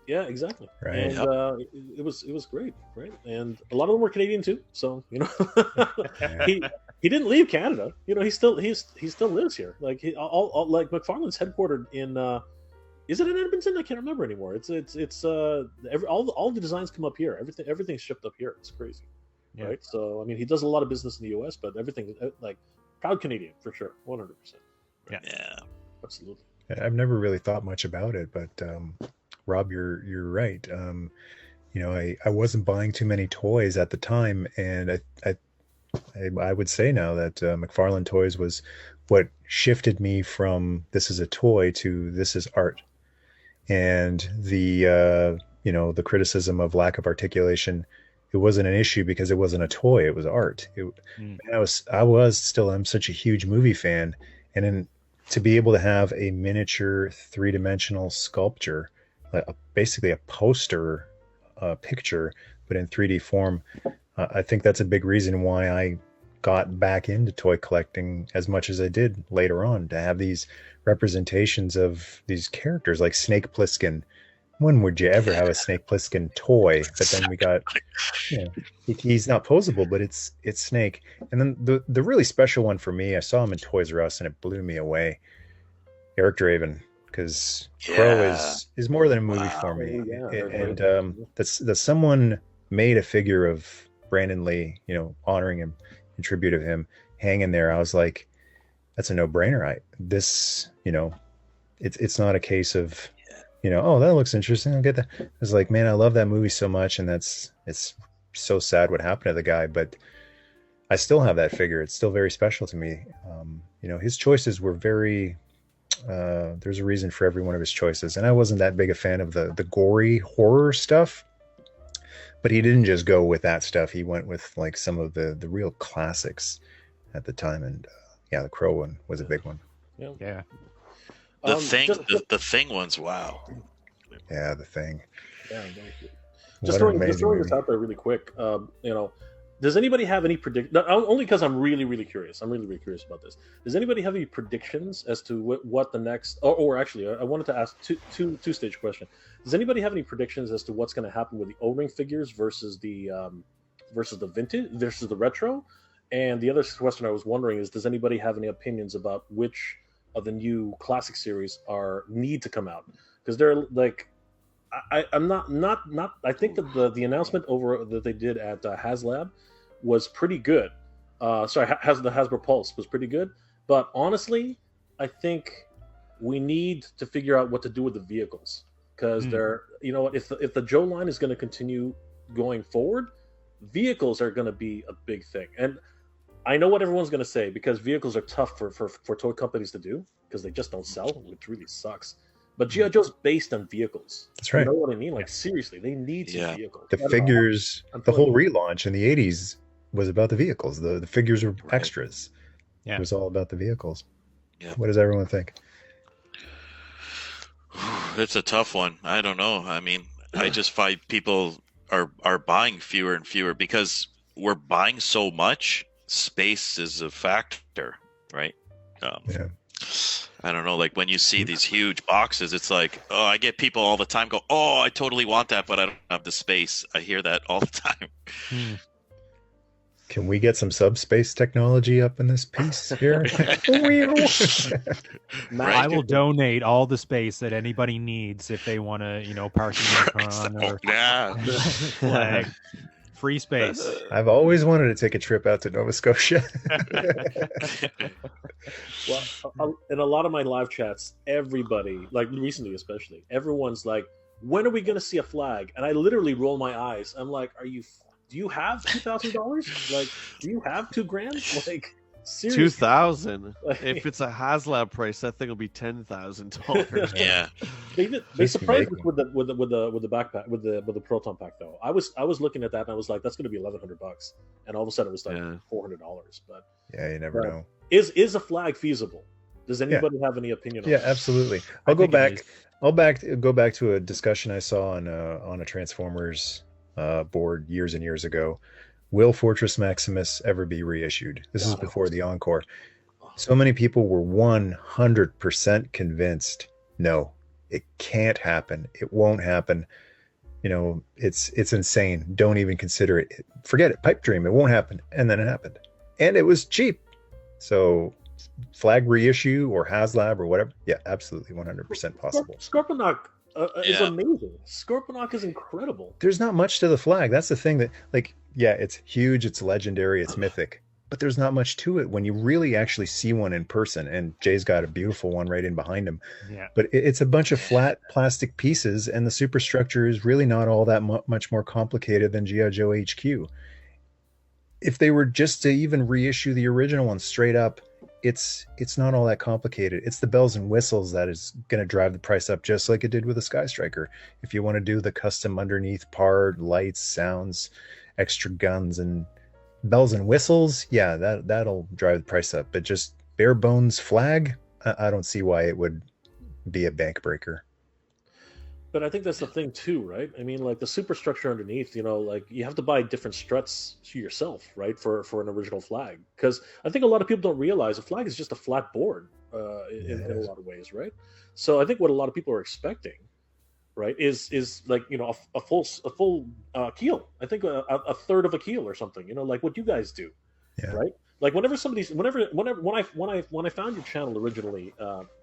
Yeah, exactly. Right. And it was great, right? And a lot of them were Canadian too. So you know, he didn't leave Canada. You know, he still lives here. Like like McFarlane's headquartered in. Is it in Edmonton? I can't remember anymore. It's all the designs come up here. Everything's shipped up here. It's crazy, right? So I mean, he does a lot of business in the U.S., but everything like proud Canadian for sure, 100%. Yeah, absolutely. I've never really thought much about it, but Rob, you're right. You know, I wasn't buying too many toys at the time, and I would say now that McFarlane Toys was what shifted me from this is a toy to this is art. And the the criticism of lack of articulation, it wasn't an issue because it wasn't a toy, it was art. And I'm such a huge movie fan, and then to be able to have a miniature three-dimensional sculpture, basically a poster picture but in 3D form, I think that's a big reason why I got back into toy collecting as much as I did later on, to have these representations of these characters like Snake Plissken. When would you ever have a Snake Plissken toy? But then we got, he's not posable, but it's Snake. And then the really special one for me, I saw him in Toys R Us and it blew me away. Eric Draven, because Crow is more than a movie for me. That someone made a figure of Brandon Lee, honoring him in tribute of him, hanging there. I was like, that's a no-brainer. It's not a case of, oh, that looks interesting, I'll get that. I was like, man, I love that movie so much, and it's so sad what happened to the guy, but I still have that figure. It's still very special to me. His choices were very, there's a reason for every one of his choices, and I wasn't that big a fan of the gory horror stuff, but he didn't just go with that stuff. He went with like some of the real classics at the time, and the Crow one was a big one. Yeah. The Thing one's wow. Yeah, The Thing. Yeah, just throwing this out there really quick. Does anybody have any only because I'm really, really curious. I'm really, really curious about this. Does anybody have any predictions as to what the next? Or actually, I wanted to ask two-stage question. Does anybody have any predictions as to what's going to happen with the O-ring figures versus the vintage versus the retro? And the other question I was wondering is, does anybody have any opinions about which of the new classic series need to come out? Because they're like, I'm not. I think that the announcement that they did at HasLab was pretty good. The Hasbro Pulse was pretty good. But honestly, I think we need to figure out what to do with the vehicles, because if the Joe line is going to continue going forward, vehicles are going to be a big thing. And I know what everyone's going to say, because vehicles are tough for toy companies to do, because they just don't sell, which really sucks. But G.I. Joe's based on vehicles. That's right. You know what I mean? Like, seriously, they need some vehicles. The figures, the whole relaunch in the 80s was about the vehicles. The figures were extras. Yeah. It was all about the vehicles. Yeah. What does everyone think? It's a tough one. I don't know. I mean, I just find people are buying fewer and fewer because we're buying so much. Space is a factor, right? I don't know, like when you see these huge boxes, it's like, oh, I get people all the time go, oh, I totally want that, but I don't have the space. I hear that all the time. Can we get some subspace technology up in this piece here? I will donate all the space that anybody needs if they want to, park in their car. Free space. I've always wanted to take a trip out to Nova Scotia. Well, in a lot of my live chats, everybody, like recently especially, everyone's like, when are we going to see a flag? And I literally roll my eyes. I'm like, do you have $2,000? Like, do you have $2,000? Like, seriously. 2,000. If it's a HasLab price, that thing will be $10,000. Yeah. They surprised me with the backpack, with the Proton pack though. I was looking at that and I was like, that's going to be $1,100, and all of a sudden it was like $400. But you never know. Is a flag feasible? Does anybody have any opinion on that? Yeah, absolutely. I'll go back to a discussion I saw on a Transformers board years and years ago. Will Fortress Maximus ever be reissued? This is before the Encore. So many people were 100% convinced, no, it can't happen. It won't happen. It's insane. Don't even consider it. Forget it. Pipe dream. It won't happen. And then it happened. And it was cheap. So flag reissue or HasLab or whatever. Yeah, absolutely 100% possible. Scorponok is amazing. Scorponok is incredible. There's not much to the flag. That's the thing that, it's huge, it's legendary, it's mythic, but there's not much to it when you really actually see one in person. And Jay's got a beautiful one right in behind him. Yeah. But it's a bunch of flat plastic pieces, and the superstructure is really not all that much more complicated than G.I. Joe HQ. And it's a bunch of flat plastic pieces, and the superstructure is really not all that much more complicated than G.I. Joe HQ. And it's a bunch of flat plastic pieces, and the superstructure is really not all that much more complicated than G.I. Joe HQ. if they were just to even reissue the original one straight up, it's not all that complicated. It's the bells and whistles that is going to drive the price up, just like it did with the Sky Striker. If you want to do the custom underneath part, lights, sounds, extra guns, and bells and whistles, yeah, that'll drive the price up. But just bare bones flag, I don't see why it would be a bank breaker. But I think that's the thing too, right? I mean, like the superstructure underneath, like you have to buy different struts yourself, right, for an original flag. Because I think a lot of people don't realize a flag is just a flat board in a lot of ways, right? So I think what a lot of people are expecting, right, is like a full keel. I think a third of a keel or something, like what you guys do, right? Like when I found your channel originally,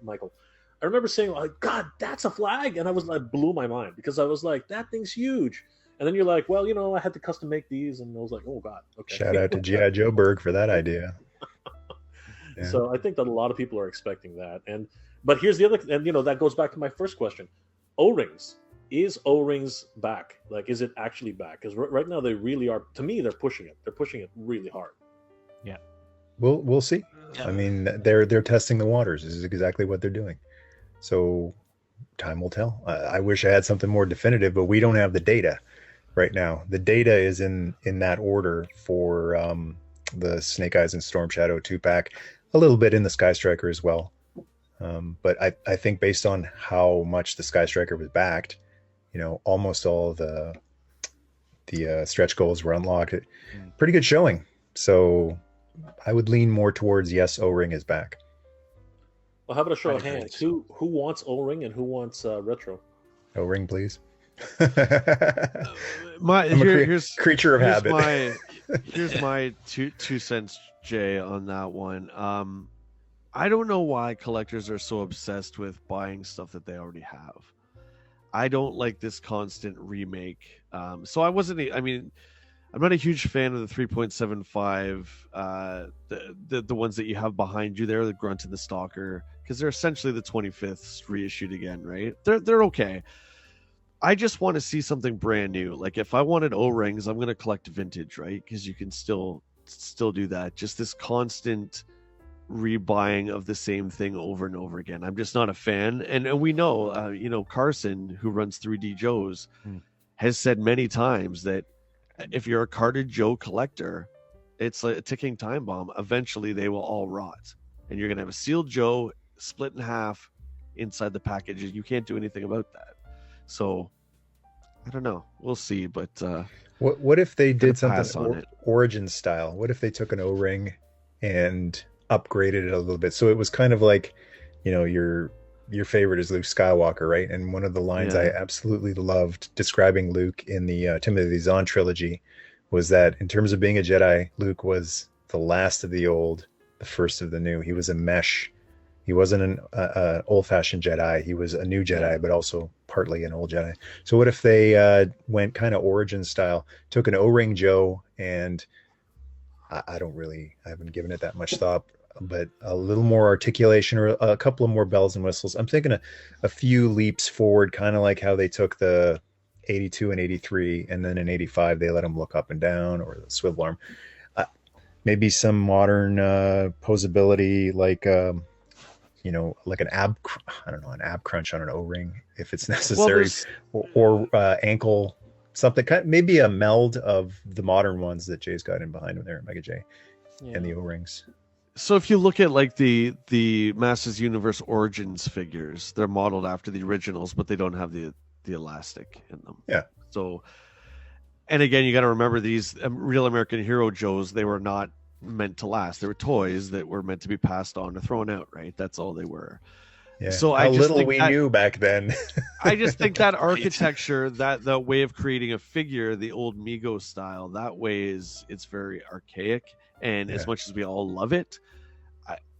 Michael, I remember saying, like, God, that's a flag. And I blew my mind because I was like, that thing's huge. And then you're like, well, I had to custom make these. And I was like, oh, God. Okay. Shout out to G.I. Joe Berg for that idea. Yeah. So I think that a lot of people are expecting that. But here's the other, and, that goes back to my first question. O-rings. Is O-rings back? Like, is it actually back? Because right now they really are, to me, they're pushing it. They're pushing it really hard. Yeah. We'll see. Yeah. I mean, they're testing the waters. This is exactly what they're doing. So time will tell. I wish I had something more definitive, but we don't have the data right now. The data is in that order for the Snake Eyes and Storm Shadow 2-pack, a little bit in the Sky Striker as well. But I think based on how much the Sky Striker was backed, almost all the stretch goals were unlocked. Pretty good showing. So I would lean more towards yes, O-ring is back. Well, how about a show of hands? Who wants O-ring and who wants retro? O-ring, please. Here's creature of habit. Here's my two cents, Jay, on that one. I don't know why collectors are so obsessed with buying stuff that they already have. I don't like this constant remake. So I wasn't. I mean, I'm not a huge fan of the 3.75, the ones that you have behind you there, the Grunt and the Stalker, because they're essentially the 25th reissued again, right? They're okay. I just want to see something brand new. Like if I wanted O-rings, I'm going to collect vintage, right? Because you can still do that. Just this constant rebuying of the same thing over and over again. I'm just not a fan. And we know, Carson, who runs 3D Joe's, has said many times that if you're a carded Joe collector, it's a ticking time bomb. Eventually they will all rot and you're going to have a sealed Joe split in half inside the package. You can't do anything about that. So I don't know. We'll see. But what if they did something Origin style? What if they took an O-ring and upgraded it a little bit? So it was kind of like, your favorite is Luke Skywalker, right? And one of the lines I absolutely loved describing Luke in the Timothy Zahn trilogy was that in terms of being a Jedi, Luke was the last of the old, the first of the new. He was a mesh. He wasn't an old-fashioned Jedi. He was a new Jedi, but also partly an old Jedi. So what if they went kind of Origin style, took an O-ring Joe, and I haven't given it that much thought, but a little more articulation or a couple of more bells and whistles. I'm thinking a few leaps forward, kind of like how they took the 82 and 83, and then in 85 they let them look up and down, or the swivel arm. Maybe some modern posability, like like an ab crunch on an O-ring if it's necessary, or ankle something. Maybe a meld of the modern ones that Jay's got in behind him there, Mega J, and the O-rings. So if you look at like the Masters Universe Origins figures, they're modeled after the originals, but they don't have the elastic in them. Yeah. So, and again, you got to remember these Real American Hero Joes, they were not meant to last. They were toys that were meant to be passed on or thrown out, right? That's all they were. Yeah. So How little we knew back then. I just think that architecture, that way of creating a figure, the old Mego style, that way it's very archaic. And as much as we all love it,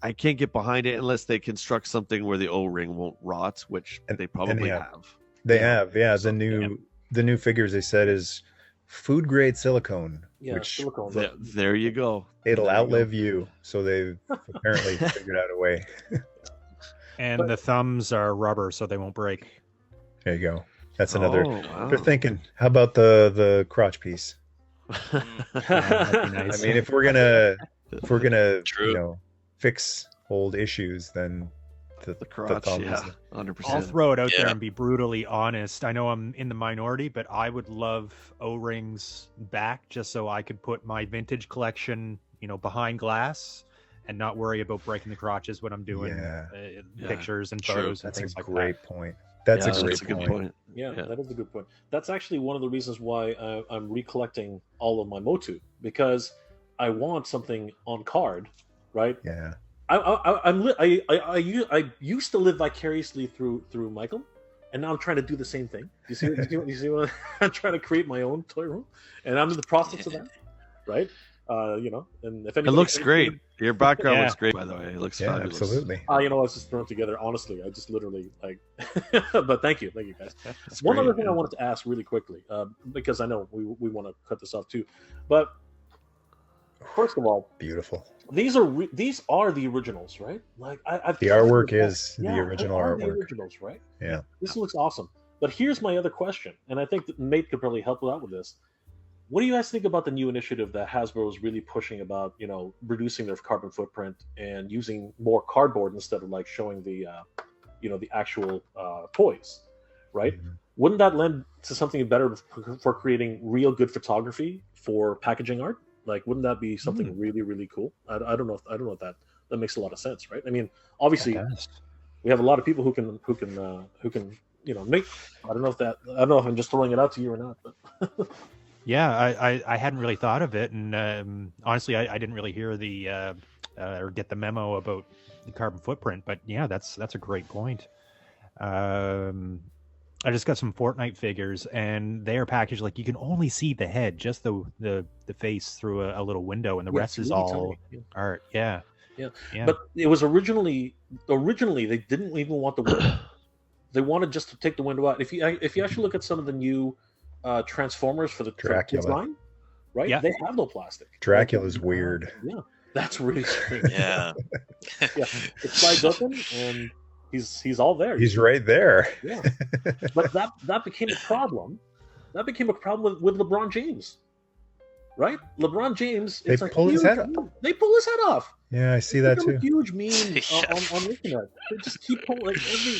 I can't get behind it unless they construct something where the O-ring won't rot, which they probably have. They have, yeah. The new figures they said is food grade silicone. Yeah, which silicone. There you go. It'll outlive you. So they've apparently figured out a way. And the thumbs are rubber, so they won't break. There you go. That's another. Wow. They're thinking, how about the crotch piece? I mean, if we're gonna True. fix old issues, then the crotch, thumb yeah, is 100%. I'll throw it out there Yeah. and be brutally honest. I know I'm in the minority, but I would love O-rings back just so I could put my vintage collection, behind glass and not worry about breaking the crotches when I'm doing pictures and True. photos and That's things a like great point. That's Yeah, a great that's a good point. Yeah, Yeah. that is a good point. That's actually one of the reasons why I'm recollecting all of my Motu, because I want something on card, right? Yeah. I used to live vicariously through Michael, and now I'm trying to do the same thing. You see what I'm trying to create my own toy room, and I'm in the process of that, right? And if It anybody looks great. Your background Yeah. looks great, by the way. It looks Yeah, fabulous. absolutely. I was just thrown together. Honestly, I just literally but thank you guys. That's One great, other thing yeah. I wanted to ask really quickly, because I know we want to cut this off too, but first of all, Beautiful. these are the originals, right? Like I've The artwork is the original they are artwork. The originals, right? Yeah. This looks awesome. But here's my other question, and I think that Mate could probably help out with this. What do you guys think about the new initiative that Hasbro is really pushing about, reducing their carbon footprint and using more cardboard instead of like showing the actual toys, right? Mm-hmm. Wouldn't that lend to something better for creating real good photography for packaging art? Like, wouldn't that be something really, really cool? I don't know if that makes a lot of sense, right? I mean, obviously, we have a lot of people who can make. I don't know if I'm just throwing it out to you or not, but. Yeah, I hadn't really thought of it, and honestly, I didn't really hear the or get the memo about the carbon footprint. But yeah, that's a great point. I just got some Fortnite figures, and they are packaged like you can only see the head, just the face through a little window, and the rest is really all tiny. art. Yeah. But it was originally they didn't even want the window. They wanted just to take the window out. If you actually look at some of the new Transformers for the Dracula. kids line, right? Yeah. They have no plastic. Dracula's weird. Yeah, that's really strange. Yeah. Yeah, it slides open and he's all there. He's right there. Yeah, but that became a problem. That became a problem with LeBron James, right? LeBron James. They pull his head off. They pull his head off. Yeah, I see that It's become too. a huge meme on the internet. They just keep pulling like every.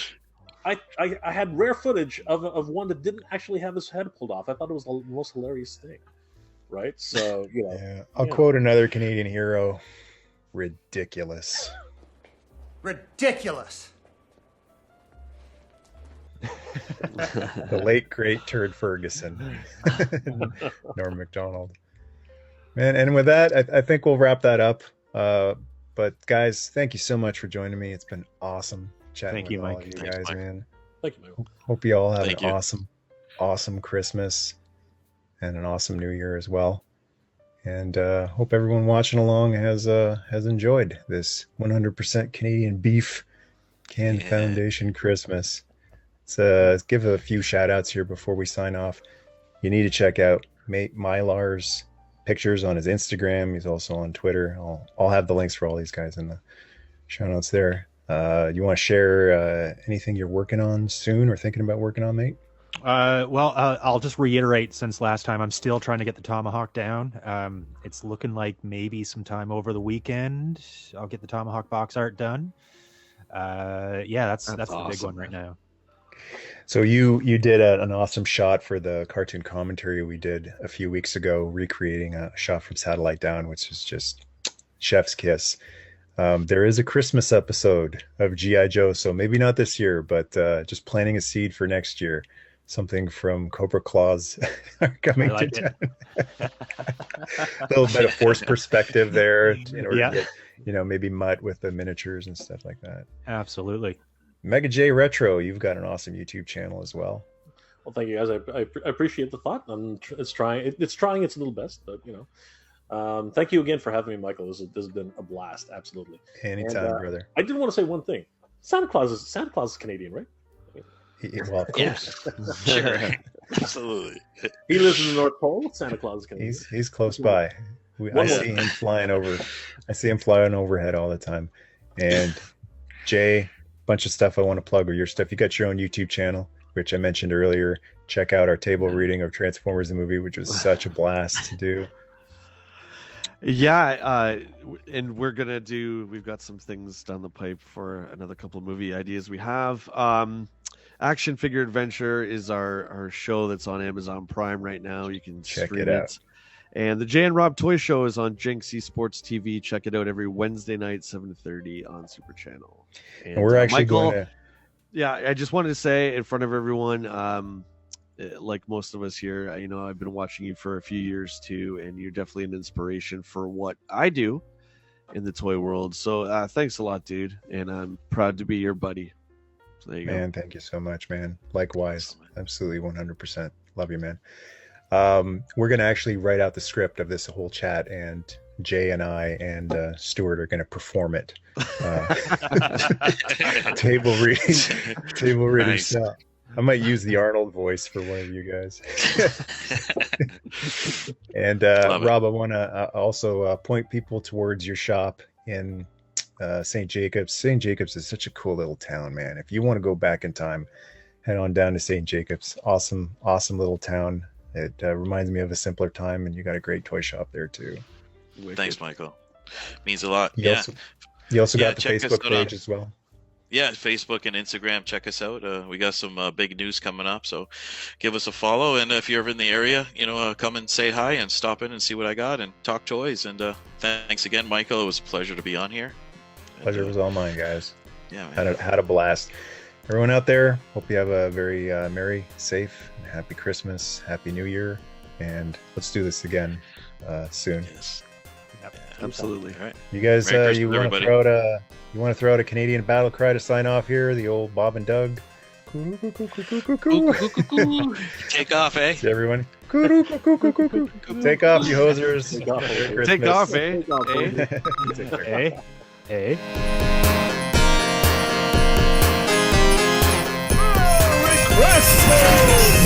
I had rare footage of one that didn't actually have his head pulled off. I thought it was the most hilarious thing, right? So Yeah. I'll quote another Canadian hero. Ridiculous. Ridiculous. The late great Turd Ferguson. Norm MacDonald. Man, and with that, I think we'll wrap that up. But guys, thank you so much for joining me. It's been awesome chatting Thank with you, all Mike. of you Thanks, guys, Mike. man. Thank you, Michael. Hope you all have Thank an you. awesome Christmas and an awesome New Year as well. And hope everyone watching along has enjoyed this 100% Canadian beef canned foundation Christmas. Let's give a few shout outs here before we sign off. You need to check out Mylar's pictures on his Instagram. He's also on Twitter. I'll have the links for all these guys in the show notes there. You want to share anything you're working on soon or thinking about working on, mate? I'll just reiterate, since last time, I'm still trying to get the tomahawk down. It's looking like maybe sometime over the weekend I'll get the tomahawk box art done. That's the big awesome, one right now. So you did an awesome shot for the cartoon commentary we did a few weeks ago, recreating a shot from Satellite Down, which is just chef's kiss. There is a Christmas episode of G.I. Joe, so maybe not this year, but just planting a seed for next year. Something from Cobra Claws are coming like to town. A little bit of forced perspective there in order to get, maybe Mutt with the miniatures and stuff like that. Absolutely. Mega J Retro, you've got an awesome YouTube channel as well. Well, thank you guys. I appreciate the thought. It's trying its little best, but thank you again for having me, Michael. This has been a blast. Absolutely. Anytime, brother. I did want to say one thing. Santa Claus is Canadian, right? Well, of course. Sure. Absolutely. He lives in the North Pole. Santa Claus is Canadian. He's close by. I see him flying over. I see him flying overhead all the time. And Jay, bunch of stuff I want to plug with your stuff. You got your own YouTube channel. which I mentioned earlier. Check out our table reading of Transformers the movie, which was such a blast to do. Yeah, and we've got some things down the pipe for another couple of movie ideas we have. Action Figure Adventure is our show that's on Amazon Prime right now. You can Check stream it out. And the Jay and Rob Toy Show is on Jinx Esports TV. Check it out every Wednesday night, 7:30 on Super Channel. And we're actually Michael, going to... Yeah, I just wanted to say in front of everyone, like most of us here, I've been watching you for a few years too, and you're definitely an inspiration for what I do in the toy world. So thanks a lot, dude, and I'm proud to be your buddy. So there you Man, go. thank you so much, man. Likewise. Absolutely 100%. Love you, man. We're going to actually write out the script of this whole chat, and Jay and I and Stuart are going to perform it. Table reading Nice. style. I might use the Arnold voice for one of you guys. And Love it. Rob, I want to also point people towards your shop in St. Jacobs. St. Jacobs is such a cool little town, man. If you want to go back in time, head on down to St. Jacobs. Awesome little town. It reminds me of a simpler time, and you got a great toy shop there too. Thanks, Michael. Means a lot. You also got the check us Facebook out on- page as well. Yeah, Facebook and Instagram. Check us out. We got some big news coming up, so give us a follow. And if you're ever in the area, come and say hi and stop in and see what I got and talk toys. And thanks again, Michael. It was a pleasure to be on here. Pleasure was all mine, guys. Yeah, man. Had a blast. Everyone out there, hope you have a very merry, safe, and happy Christmas, happy New Year, and let's do this again soon. Yes. Absolutely. All right. You guys, Merry Christmas, you want to everybody. throw out a Canadian battle cry to sign off here? The old Bob and Doug. Take off, eh? To everyone. Take off, you hosers. Take off, Merry Take Christmas. off, eh? Take off, Eh? Take care. Hey. Christmas!